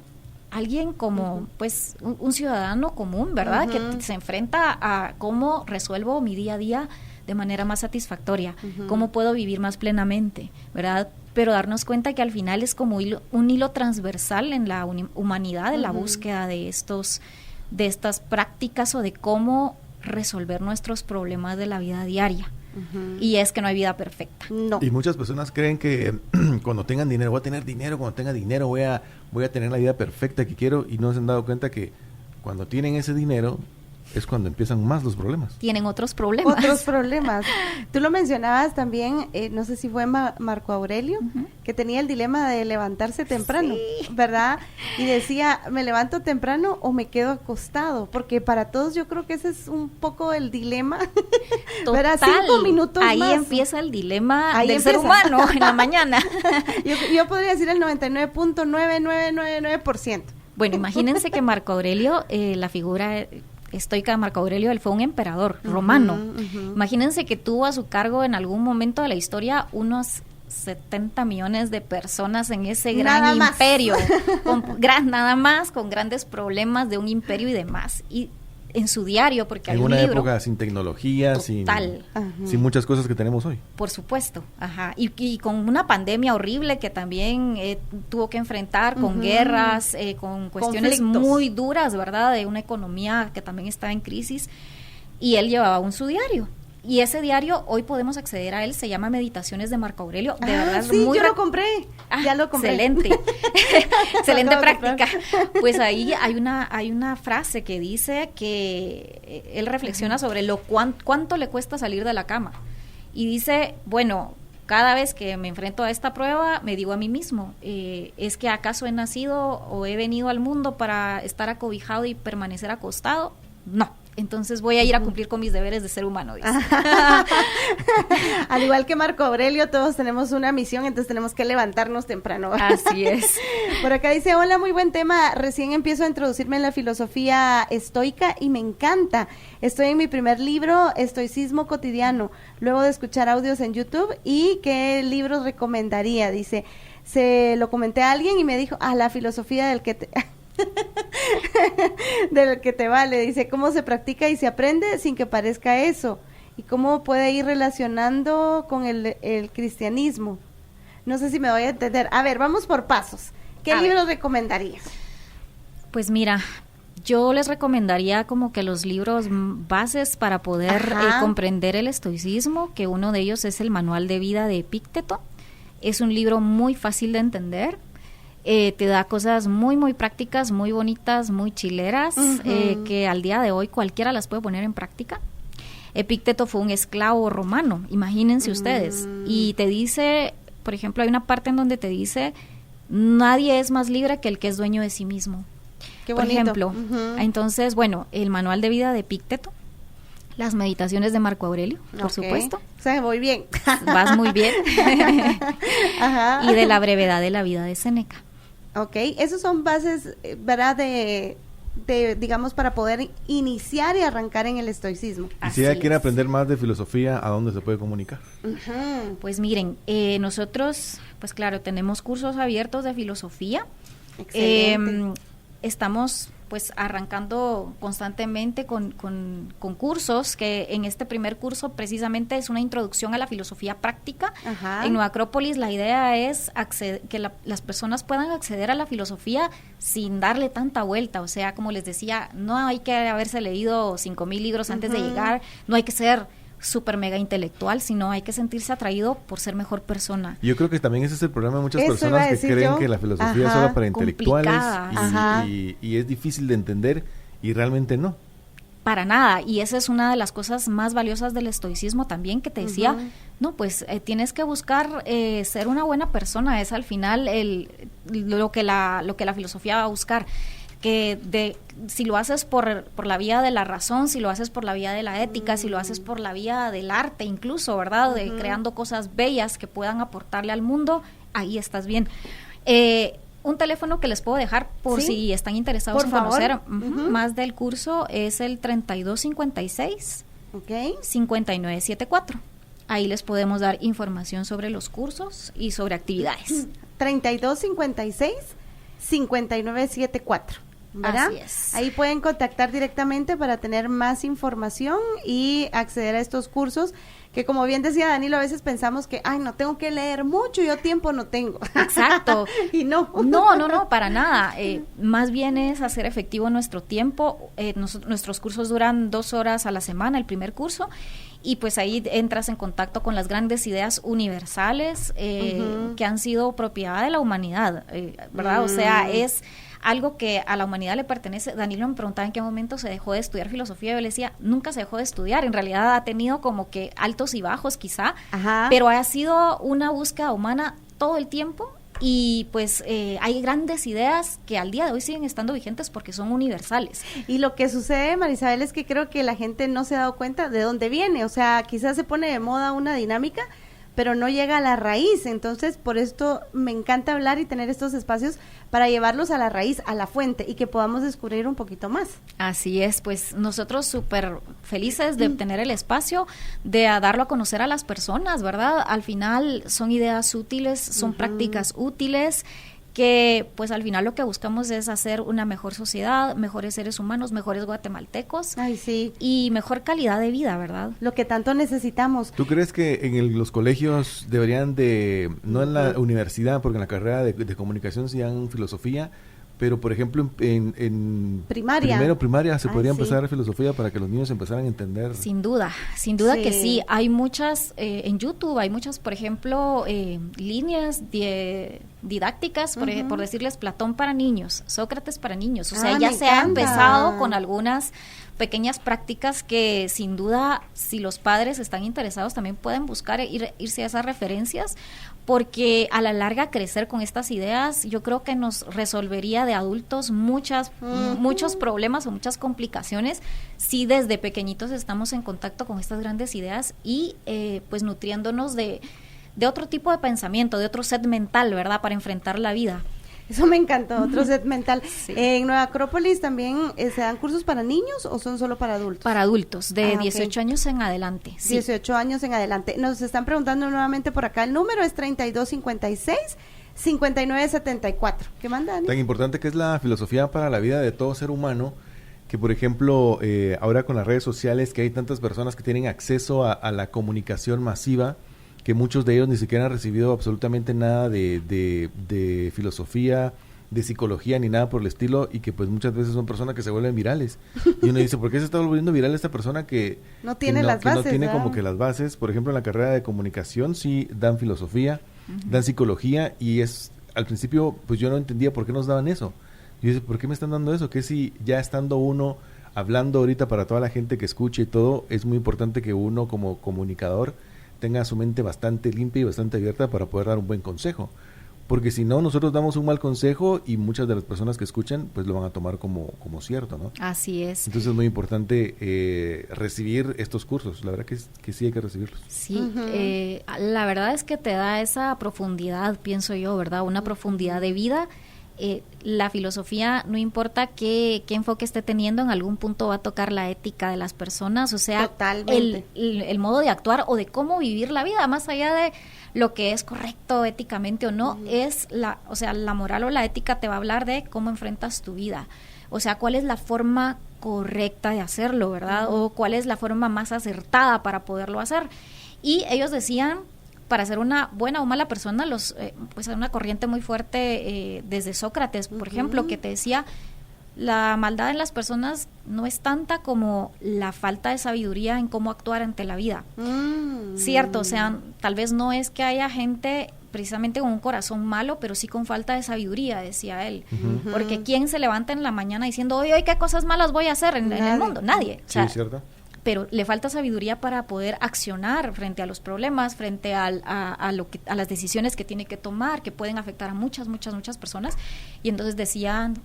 alguien como uh-huh. pues un ciudadano común, ¿verdad? Uh-huh. Que se enfrenta a cómo resuelvo mi día a día de manera más satisfactoria, uh-huh. cómo puedo vivir más plenamente, ¿verdad? Pero darnos cuenta que al final es como un hilo transversal en la humanidad, en la uh-huh. búsqueda de estas prácticas o de cómo resolver nuestros problemas de la vida diaria. Uh-huh. Y es que no hay vida perfecta. No. Y muchas personas creen que cuando tengan dinero, voy a tener dinero, cuando tenga dinero voy a tener la vida perfecta que quiero, y no se han dado cuenta que cuando tienen ese dinero es cuando empiezan más los problemas. Tienen otros problemas. Tú lo mencionabas también, no sé si fue Marco Aurelio, uh-huh. que tenía el dilema de levantarse temprano, sí. ¿verdad? Y decía, ¿me levanto temprano o me quedo acostado? Porque para todos yo creo que ese es un poco el dilema. Total. 5 minutos ahí más. Empieza el dilema del ser humano en la mañana. yo podría decir el 99.9999%. Bueno, imagínense que Marco Aurelio, la figura estoica de Marco Aurelio, él fue un emperador romano. Uh-huh. Imagínense que tuvo a su cargo en algún momento de la historia unos 70 millones de personas en ese gran imperio, nada más, con grandes problemas de un imperio y demás. Y en su diario, porque hay un libro. En una época sin tecnología, sin muchas cosas que tenemos hoy. Por supuesto, ajá. Y con una pandemia horrible que también tuvo que enfrentar, con guerras, con cuestiones muy duras, ¿verdad? De una economía que también estaba en crisis. Y él llevaba su diario. Y ese diario, hoy podemos acceder a él, se llama Meditaciones de Marco Aurelio. De verdad, sí, yo lo compré. Ya lo compré. Excelente. Excelente práctica. Pues ahí hay una frase que dice que él reflexiona sobre cuánto le cuesta salir de la cama. Y dice, bueno, cada vez que me enfrento a esta prueba, me digo a mí mismo, ¿es que acaso he nacido o he venido al mundo para estar acobijado y permanecer acostado? No. Entonces voy a ir a cumplir con mis deberes de ser humano, dice. Al igual que Marco Aurelio, todos tenemos una misión, entonces tenemos que levantarnos temprano. Así es. Por acá dice, hola, muy buen tema, recién empiezo a introducirme en la filosofía estoica y me encanta. Estoy en mi primer libro, Estoicismo Cotidiano, luego de escuchar audios en YouTube. ¿Y qué libros recomendaría? Dice, se lo comenté a alguien y me dijo, la filosofía del que De lo que te vale. Dice, ¿cómo se practica y se aprende sin que parezca eso? ¿Y cómo puede ir relacionando con el cristianismo? No sé si me voy a entender. A ver, vamos por pasos. ¿Qué libros recomendarías? Pues mira, yo les recomendaría como que los libros bases para poder comprender el estoicismo, que uno de ellos es el Manual de Vida de Epícteto. Es un libro muy fácil de entender. Te da cosas muy, muy prácticas, muy bonitas, muy chileras, que al día de hoy cualquiera las puede poner en práctica. Epícteto fue un esclavo romano, imagínense ustedes. Y te dice, por ejemplo, hay una parte en donde te dice, nadie es más libre que el que es dueño de sí mismo. Qué por bonito. ejemplo, entonces, bueno, el Manual de Vida de Epícteto, las meditaciones de Marco Aurelio, por supuesto. O sea, voy bien. Vas muy bien. Y de La brevedad de la vida de Séneca. Ok, esos son bases, ¿verdad? De digamos, para poder iniciar y arrancar en el estoicismo. Y si ella quiere aprender más de filosofía, ¿a dónde se puede comunicar? Pues miren, nosotros, pues claro, tenemos cursos abiertos de filosofía. Excelente. Estamos pues arrancando constantemente con cursos, que en este primer curso precisamente es una introducción a la filosofía práctica. En Nueva Acrópolis la idea es que las personas puedan acceder a la filosofía sin darle tanta vuelta, o sea, como les decía, no hay que haberse leído 5,000 libros antes de llegar, no hay que ser súper mega intelectual, sino hay que sentirse atraído por ser mejor persona. Yo creo que también ese es el problema de muchas personas que creen que la filosofía es solo para intelectuales y es difícil de entender y realmente no. Para nada, y esa es una de las cosas más valiosas del estoicismo también, que te decía, no, pues tienes que buscar ser una buena persona, es al final lo que la filosofía va a buscar. Que si lo haces por la vía de la razón, si lo haces por la vía de la ética, si lo haces por la vía del arte incluso, ¿verdad? De creando cosas bellas que puedan aportarle al mundo, ahí estás bien. Un teléfono que les puedo dejar por si están interesados por en conocer más del curso es el 3256-5974. Ahí les podemos dar información sobre los cursos y sobre actividades. 3256-5974. ¿verdad? Así es. Ahí pueden contactar directamente para tener más información y acceder a estos cursos que, como bien decía Danilo, a veces pensamos que, ay, no tengo que leer mucho, yo tiempo no tengo. Exacto. Y no, para nada. Más bien es hacer efectivo nuestro tiempo. Nuestros cursos duran 2 horas a la semana, el primer curso, y pues ahí entras en contacto con las grandes ideas universales que han sido propiedad de la humanidad, ¿verdad? O sea, es algo que a la humanidad le pertenece. Danilo me preguntaba en qué momento se dejó de estudiar filosofía, yo le decía, nunca se dejó de estudiar, en realidad ha tenido como que altos y bajos quizá, pero ha sido una búsqueda humana todo el tiempo, y pues hay grandes ideas que al día de hoy siguen estando vigentes porque son universales. Y lo que sucede, Marisabel, es que creo que la gente no se ha dado cuenta de dónde viene, o sea, quizás se pone de moda una dinámica, pero no llega a la raíz. Entonces, por esto me encanta hablar y tener estos espacios para llevarlos a la raíz, a la fuente, y que podamos descubrir un poquito más. Así es, pues nosotros súper felices de tener el espacio, de darlo a conocer a las personas, ¿verdad? Al final son ideas útiles, son prácticas útiles, que pues al final lo que buscamos es hacer una mejor sociedad, mejores seres humanos, mejores guatemaltecos. Ay, sí. Y mejor calidad de vida, ¿verdad? Lo que tanto necesitamos. ¿Tú crees que en los colegios deberían de, no en la universidad, porque en la carrera de comunicación sí dan filosofía, pero por ejemplo en primaria se podría empezar filosofía para que los niños empezaran a entender? Sin duda que sí. Hay muchas, en YouTube hay muchas, por ejemplo, líneas didácticas, por decirles, Platón para niños, Sócrates para niños, o sea, ya se ha empezado con algunas pequeñas prácticas que sin duda, si los padres están interesados, también pueden buscar irse a esas referencias, porque a la larga crecer con estas ideas yo creo que nos resolvería de adultos muchos problemas o muchas complicaciones si desde pequeñitos estamos en contacto con estas grandes ideas y pues nutriéndonos de otro tipo de pensamiento, de otro set mental, ¿verdad? Para enfrentar la vida. Eso me encantó, otro set mental. Sí. ¿En Nueva Acrópolis también se dan cursos para niños o son solo para adultos? Para adultos, de 18 años en adelante. Sí. 18 años en adelante. Nos están preguntando nuevamente por acá, el número es 5974. ¿Qué mandan? Tan importante que es la filosofía para la vida de todo ser humano, que por ejemplo, ahora con las redes sociales, que hay tantas personas que tienen acceso a la comunicación masiva, que muchos de ellos ni siquiera han recibido absolutamente nada de filosofía, de psicología ni nada por el estilo, y que pues muchas veces son personas que se vuelven virales. Y uno dice, ¿por qué se está volviendo viral esta persona que no tiene las bases? No tiene como que las bases. Por ejemplo, en la carrera de comunicación sí dan filosofía, dan psicología, y es, al principio, pues yo no entendía por qué nos daban eso. Y yo decía, ¿por qué me están dando eso? Que si ya estando uno hablando ahorita para toda la gente que escuche y todo, es muy importante que uno como comunicador tenga su mente bastante limpia y bastante abierta para poder dar un buen consejo. Porque si no, nosotros damos un mal consejo y muchas de las personas que escuchan pues lo van a tomar como cierto, ¿no? Así es. Entonces es muy importante recibir estos cursos, la verdad que sí hay que recibirlos. Sí, la verdad es que te da esa profundidad, pienso yo, ¿verdad? Una profundidad de vida. La filosofía, no importa qué enfoque esté teniendo, en algún punto va a tocar la ética de las personas, o sea, el modo de actuar o de cómo vivir la vida, más allá de lo que es correcto éticamente o no, es la moral o la ética te va a hablar de cómo enfrentas tu vida, o sea, cuál es la forma correcta de hacerlo, ¿verdad? O cuál es la forma más acertada para poderlo hacer. Y ellos decían, para ser una buena o mala persona, pues hay una corriente muy fuerte desde Sócrates, por ejemplo, que te decía, la maldad en las personas no es tanta como la falta de sabiduría en cómo actuar ante la vida. Cierto, o sea, tal vez no es que haya gente precisamente con un corazón malo, pero sí con falta de sabiduría, decía él. Porque ¿quién se levanta en la mañana diciendo, hoy qué cosas malas voy a hacer en el mundo? Nadie. O sea, sí, cierto. Pero le falta sabiduría para poder accionar frente a los problemas, frente a las decisiones que tiene que tomar, que pueden afectar a muchas personas. Y entonces decían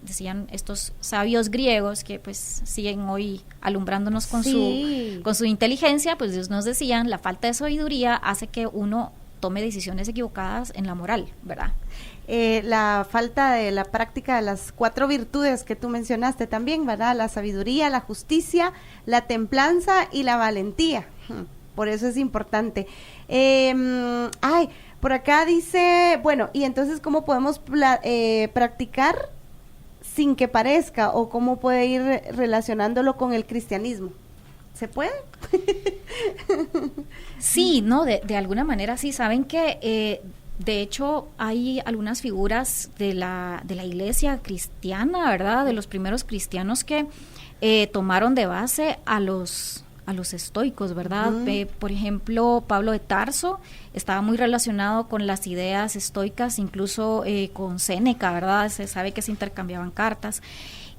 estos sabios griegos que pues siguen hoy alumbrándonos con su inteligencia, pues ellos nos decían, la falta de sabiduría hace que uno tome decisiones equivocadas en la moral, ¿verdad? La falta de la práctica de las 4 virtudes que tú mencionaste también, ¿verdad? La sabiduría, la justicia, la templanza y la valentía. Por eso es importante. Por acá dice, bueno, y entonces, ¿cómo podemos practicar sin que parezca? ¿O cómo puede ir relacionándolo con el cristianismo? ¿Se puede? Sí, no, de alguna manera sí. Saben que de hecho hay algunas figuras de la iglesia cristiana, ¿verdad? De los primeros cristianos que tomaron de base a los estoicos, ¿verdad? Por ejemplo, Pablo de Tarso estaba muy relacionado con las ideas estoicas, incluso con Séneca, ¿verdad? Se sabe que se intercambiaban cartas.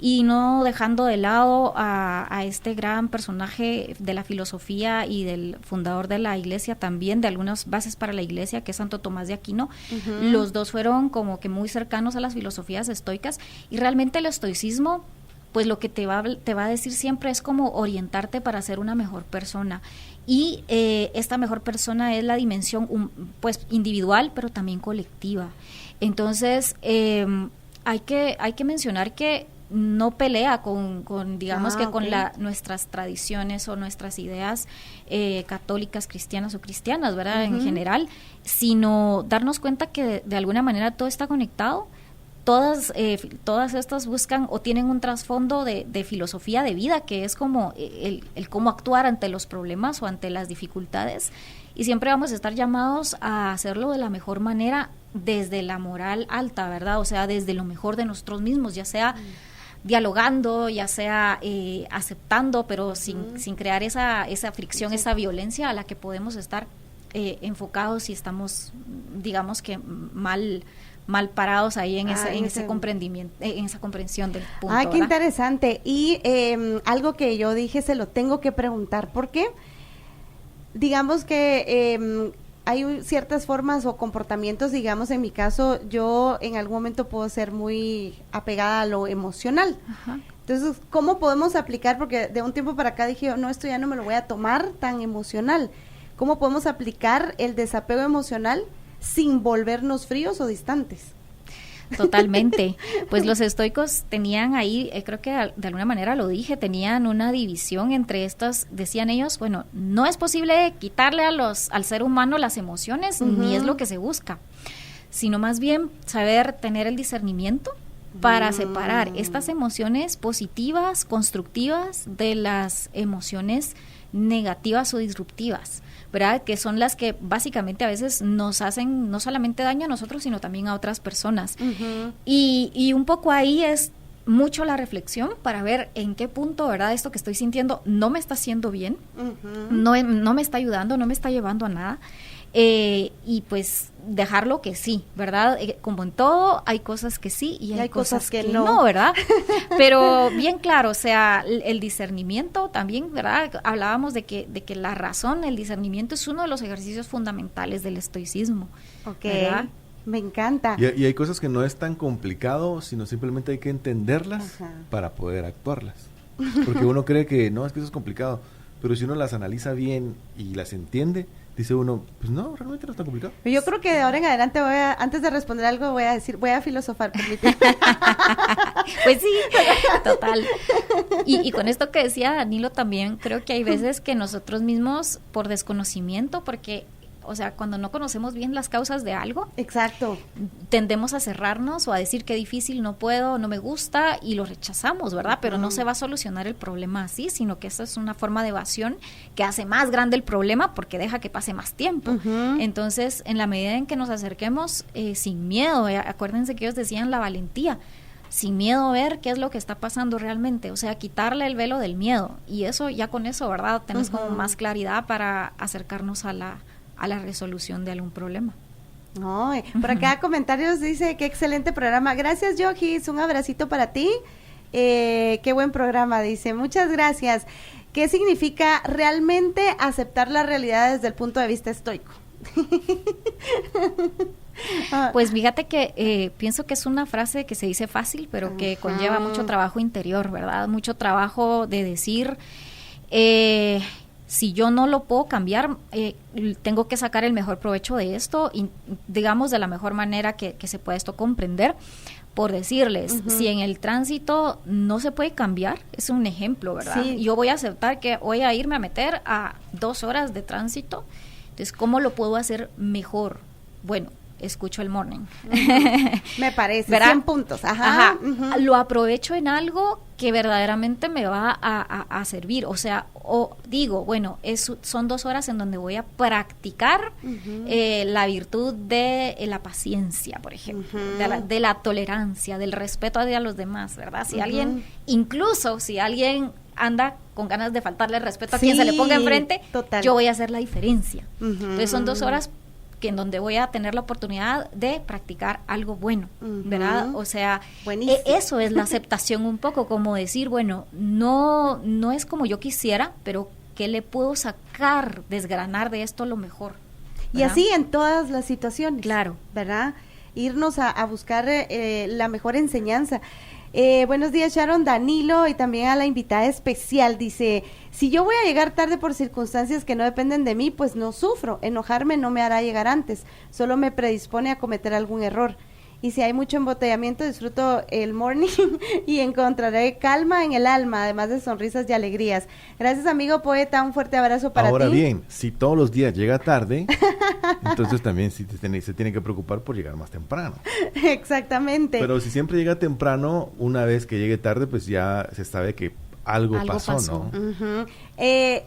Y no dejando de lado a este gran personaje de la filosofía y del fundador de la iglesia, también de algunas bases para la iglesia, que es Santo Tomás de Aquino. Los dos fueron como que muy cercanos a las filosofías estoicas, y realmente el estoicismo, pues lo que te va a decir siempre es como orientarte para ser una mejor persona. Y esta mejor persona es la dimensión pues individual, pero también colectiva. Entonces, hay que mencionar que no pelea con digamos que con nuestras tradiciones o nuestras ideas católicas, cristianas o cristianas, ¿verdad? En general, sino darnos cuenta que de alguna manera todo está conectado. Todas estas buscan o tienen un trasfondo de filosofía de vida, que es como el cómo actuar ante los problemas o ante las dificultades, y siempre vamos a estar llamados a hacerlo de la mejor manera, desde la moral alta, ¿verdad? O sea, desde lo mejor de nosotros mismos, ya sea dialogando, ya sea aceptando, pero sin crear esa fricción, esa violencia a la que podemos estar enfocados si estamos, digamos que mal parados ahí en ese comprendimiento, en esa comprensión del punto. Qué interesante. Y algo que yo dije, se lo tengo que preguntar, porque digamos que hay ciertas formas o comportamientos, digamos, en mi caso, yo en algún momento puedo ser muy apegada a lo emocional. Entonces, ¿cómo podemos aplicar? Porque de un tiempo para acá dije, no, esto ya no me lo voy a tomar tan emocional. ¿Cómo podemos aplicar el desapego emocional sin volvernos fríos o distantes? Totalmente. Pues los estoicos tenían ahí, creo que de alguna manera lo dije, tenían una división entre estas, decían ellos, bueno, no es posible quitarle al ser humano las emociones, ni es lo que se busca, sino más bien saber tener el discernimiento para separar estas emociones positivas, constructivas, de las emociones negativas o disruptivas, ¿verdad? Que son las que básicamente a veces nos hacen no solamente daño a nosotros, sino también a otras personas. Y un poco ahí es mucho la reflexión para ver en qué punto, ¿verdad?, esto que estoy sintiendo no me está haciendo bien, no me está ayudando, no me está llevando a nada. Y pues dejarlo que sí, ¿verdad? Como en todo, hay cosas que sí y hay cosas que no, ¿verdad? Pero bien claro, o sea, el discernimiento también, ¿verdad? Hablábamos de que la razón, el discernimiento es uno de los ejercicios fundamentales del estoicismo. ¿Verdad? Me encanta. Y hay cosas que no es tan complicado, sino simplemente hay que entenderlas para poder actuarlas. Porque uno cree que no, es que eso es complicado, pero si uno las analiza bien y las entiende, dice uno, pues no, realmente no es tan complicado. Yo creo que de ahora en adelante antes de responder algo voy a filosofar, permíteme. Pues sí, total. Y con esto que decía Danilo también, creo que hay veces que nosotros mismos, por desconocimiento, porque, o sea, cuando no conocemos bien las causas de algo, exacto, tendemos a cerrarnos o a decir que difícil, no puedo, no me gusta, y lo rechazamos, ¿verdad? Pero no se va a solucionar el problema así, sino que esa es una forma de evasión que hace más grande el problema porque deja que pase más tiempo. Entonces, en la medida en que nos acerquemos sin miedo, acuérdense que ellos decían la valentía, sin miedo a ver qué es lo que está pasando realmente, o sea, quitarle el velo del miedo, y eso, ya con eso, ¿verdad? Tenemos como más claridad para acercarnos a la resolución de algún problema. No, por acá comentarios dice, qué excelente programa. Gracias, Yojis, un abracito para ti. Qué buen programa, dice. Muchas gracias. ¿Qué significa realmente aceptar la realidad desde el punto de vista estoico? Pues fíjate que pienso que es una frase que se dice fácil, pero que conlleva mucho trabajo interior, ¿verdad? Mucho trabajo de decir, si yo no lo puedo cambiar, tengo que sacar el mejor provecho de esto y digamos de la mejor manera que se pueda esto comprender. Por decirles, si en el tránsito no se puede cambiar, es un ejemplo, ¿verdad? Sí. Yo voy a aceptar que voy a irme a meter a 2 horas de tránsito, entonces, ¿cómo lo puedo hacer mejor? Bueno, escucho el morning. Me parece, ¿verdad? 100 puntos. Ajá. Lo aprovecho en algo que verdaderamente me va a servir. O sea, digo, bueno, son 2 horas en donde voy a practicar la virtud de la paciencia, por ejemplo, de la tolerancia, del respeto hacia los demás, ¿verdad? Si alguien, incluso si alguien anda con ganas de faltarle el respeto a quien se le ponga enfrente, total, yo voy a hacer la diferencia. Entonces son 2 horas que en donde voy a tener la oportunidad de practicar algo bueno, ¿verdad? O sea, eso es la aceptación un poco, como decir, bueno, no es como yo quisiera, pero ¿qué le puedo sacar, desgranar de esto lo mejor? ¿Verdad? Y así en todas las situaciones. Claro. ¿Verdad? Irnos a buscar la mejor enseñanza. Buenos días, Sharon, Danilo, y también a la invitada especial. Dice, si yo voy a llegar tarde por circunstancias que no dependen de mí, pues no sufro. Enojarme no me hará llegar antes, solo me predispone a cometer algún error. Y si hay mucho embotellamiento, disfruto el morning y encontraré calma en el alma, además de sonrisas y alegrías. Gracias, amigo poeta, un fuerte abrazo para ti. Ahora bien, si todos los días llega tarde, entonces también se tiene que preocupar por llegar más temprano. Exactamente. Pero si siempre llega temprano, una vez que llegue tarde, pues ya se sabe que algo pasó, ¿no?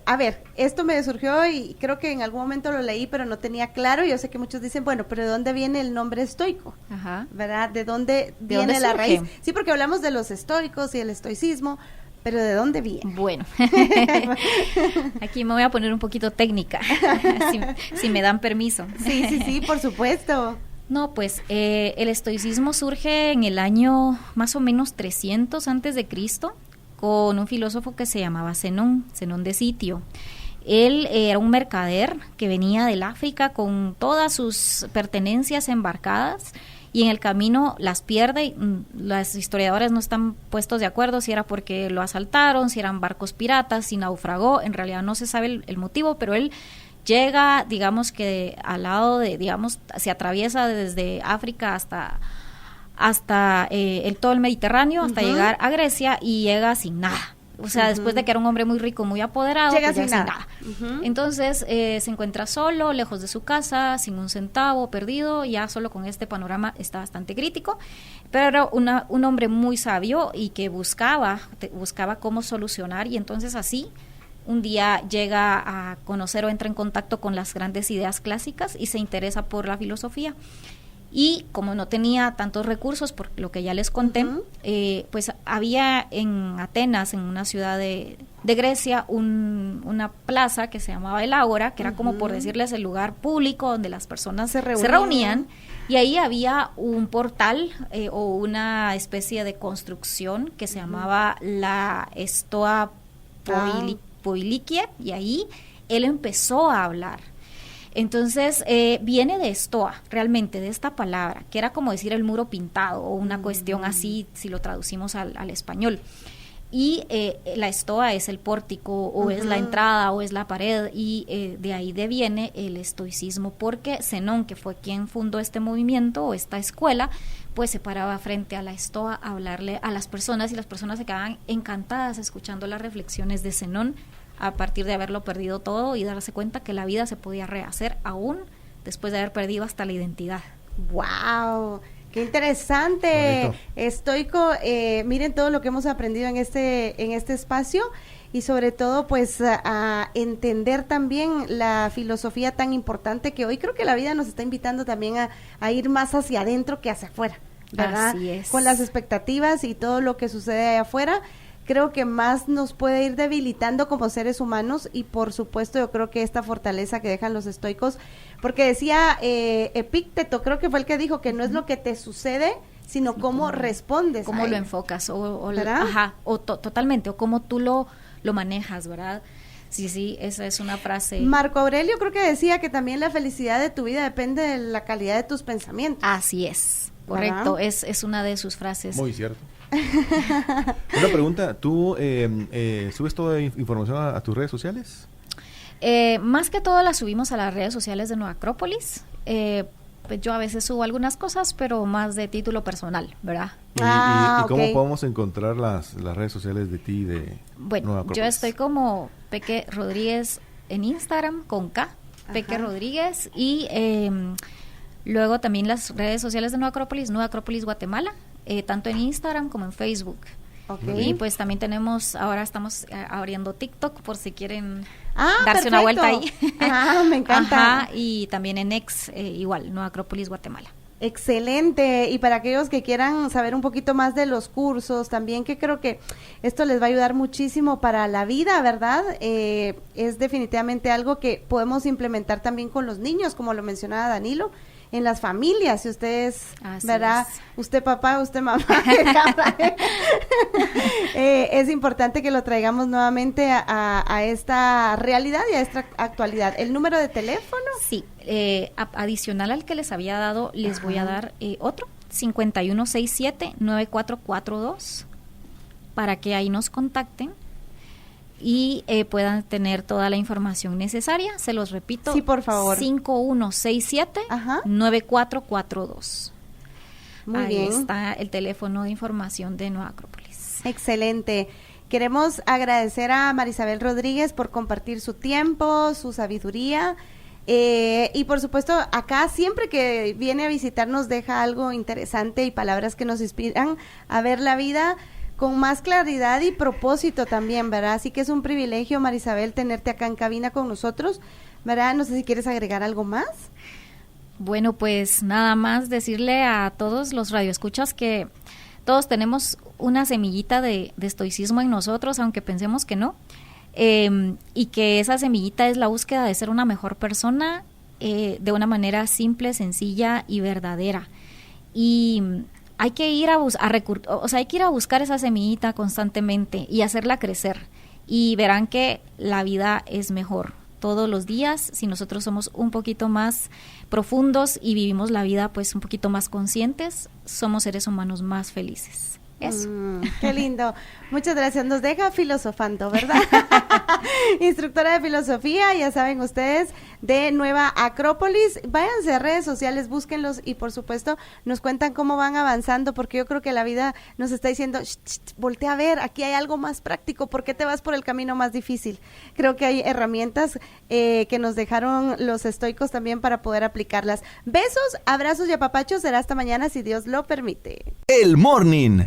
A ver, esto me surgió y creo que en algún momento lo leí, pero no tenía claro. Yo sé que muchos dicen, bueno, pero ¿de dónde viene el nombre estoico? ¿Verdad? ¿De dónde viene la raíz? Sí, porque hablamos de los estoicos y el estoicismo, pero ¿de dónde viene? Bueno, aquí me voy a poner un poquito técnica, si me dan permiso. Sí, por supuesto. No, pues el estoicismo surge en el año más o menos 300 antes de Cristo, con un filósofo que se llamaba Zenón de Sitio. Él era un mercader que venía del África con todas sus pertenencias embarcadas y en el camino las pierde. Los historiadores no están puestos de acuerdo si era porque lo asaltaron, si eran barcos piratas, si naufragó. En realidad no se sabe el motivo, pero él llega, digamos que al lado de, digamos, se atraviesa desde África hasta todo el Mediterráneo, hasta llegar a Grecia y llega sin nada, O sea, después de que era un hombre muy rico, muy apoderado, llega pues sin nada. Entonces se encuentra solo, lejos de su casa, sin un centavo, perdido. Ya solo con este panorama está bastante crítico. Pero era un hombre muy sabio y que buscaba cómo solucionar, y entonces así un día llega a conocer o entra en contacto con las grandes ideas clásicas y se interesa por la filosofía. Y como no tenía tantos recursos, por lo que ya les conté, pues había en Atenas, en una ciudad de Grecia, una plaza que se llamaba el Ágora, que era como por decirles el lugar público donde las personas se reunían, y ahí había un portal o una especie de construcción que se llamaba la Stoa Poilikie, y ahí él empezó a hablar. Entonces, viene de estoa, realmente, de esta palabra, que era como decir el muro pintado, o una cuestión así, si lo traducimos al español. Y la estoa es el pórtico, o es la entrada, o es la pared, y de ahí deviene el estoicismo, porque Zenón, que fue quien fundó este movimiento, o esta escuela, pues se paraba frente a la estoa a hablarle a las personas, y las personas se quedaban encantadas escuchando las reflexiones de Zenón, a partir de haberlo perdido todo y darse cuenta que la vida se podía rehacer aún después de haber perdido hasta la identidad. ¡Wow! ¡Qué interesante! Estoico, miren todo lo que hemos aprendido en este espacio, y sobre todo pues a entender también la filosofía tan importante que hoy creo que la vida nos está invitando también a ir más hacia adentro que hacia afuera, ¿verdad? Así es. Con las expectativas y todo lo que sucede allá afuera, creo que más nos puede ir debilitando como seres humanos, y por supuesto yo creo que esta fortaleza que dejan los estoicos, porque decía Epícteto, creo que fue el que dijo que no es lo que te sucede, sino cómo respondes. Cómo lo enfocas, totalmente, o cómo tú lo manejas, ¿verdad? Sí, esa es una frase. Marco Aurelio creo que decía que también la felicidad de tu vida depende de la calidad de tus pensamientos. Así es, correcto, es una de sus frases. Muy cierto. Una pregunta, ¿tú subes toda información a tus redes sociales? Más que todo la subimos a las redes sociales de Nueva Acrópolis. Pues yo a veces subo algunas cosas, pero más de título personal, ¿verdad? ¿Y cómo podemos encontrar las redes sociales de ti, de Nueva Acrópolis? Yo estoy como Peque Rodríguez en Instagram, con K, Peque Rodríguez, y luego también las redes sociales de Nueva Acrópolis Guatemala, tanto en Instagram como en Facebook. Y pues también ahora estamos abriendo TikTok por si quieren darse una vuelta ahí. Me encanta. Y también en X, igual, Nueva Acrópolis Guatemala. Excelente. Y para aquellos que quieran saber un poquito más de los cursos, también que creo que esto les va a ayudar muchísimo para la vida, ¿verdad? Es definitivamente algo que podemos implementar también con los niños, como lo mencionaba Danilo, en las familias, si ustedes, ¿verdad? Usted papá, usted mamá, es importante que lo traigamos nuevamente a esta realidad y a esta actualidad. ¿El número de teléfono? Sí, adicional al que les había dado, les voy a dar otro, 5167-9442, para que ahí nos contacten y puedan tener toda la información necesaria. Se los repito. Sí, por favor. 5167-9442. Muy Ahí bien. está el teléfono de información de Nueva Acrópolis. Excelente. Queremos agradecer a Marisabel Rodríguez por compartir su tiempo, su sabiduría, y por supuesto acá siempre que viene a visitarnos deja algo interesante y palabras que nos inspiran a ver la vida con más claridad y propósito también, ¿verdad? Así que es un privilegio, Marisabel, tenerte acá en cabina con nosotros, ¿verdad? No sé si quieres agregar algo más. Bueno, pues nada más decirle a todos los radioescuchas que todos tenemos una semillita de estoicismo en nosotros, aunque pensemos que no, y que esa semillita es la búsqueda de ser una mejor persona de una manera simple, sencilla y verdadera. Y hay que ir hay que ir a buscar esa semillita constantemente y hacerla crecer, y verán que la vida es mejor todos los días si nosotros somos un poquito más profundos y vivimos la vida pues un poquito más conscientes. Somos seres humanos más felices. Eso. Qué lindo. Muchas gracias. Nos deja filosofando, ¿verdad? Instructora de filosofía, ya saben ustedes, de Nueva Acrópolis. Váyanse a redes sociales, búsquenlos y por supuesto nos cuentan cómo van avanzando, porque yo creo que la vida nos está diciendo, voltea a ver, aquí hay algo más práctico, ¿por qué te vas por el camino más difícil? Creo que hay herramientas que nos dejaron los estoicos también para poder aplicarlas. Besos, abrazos y apapachos, será hasta mañana si Dios lo permite. El Morning.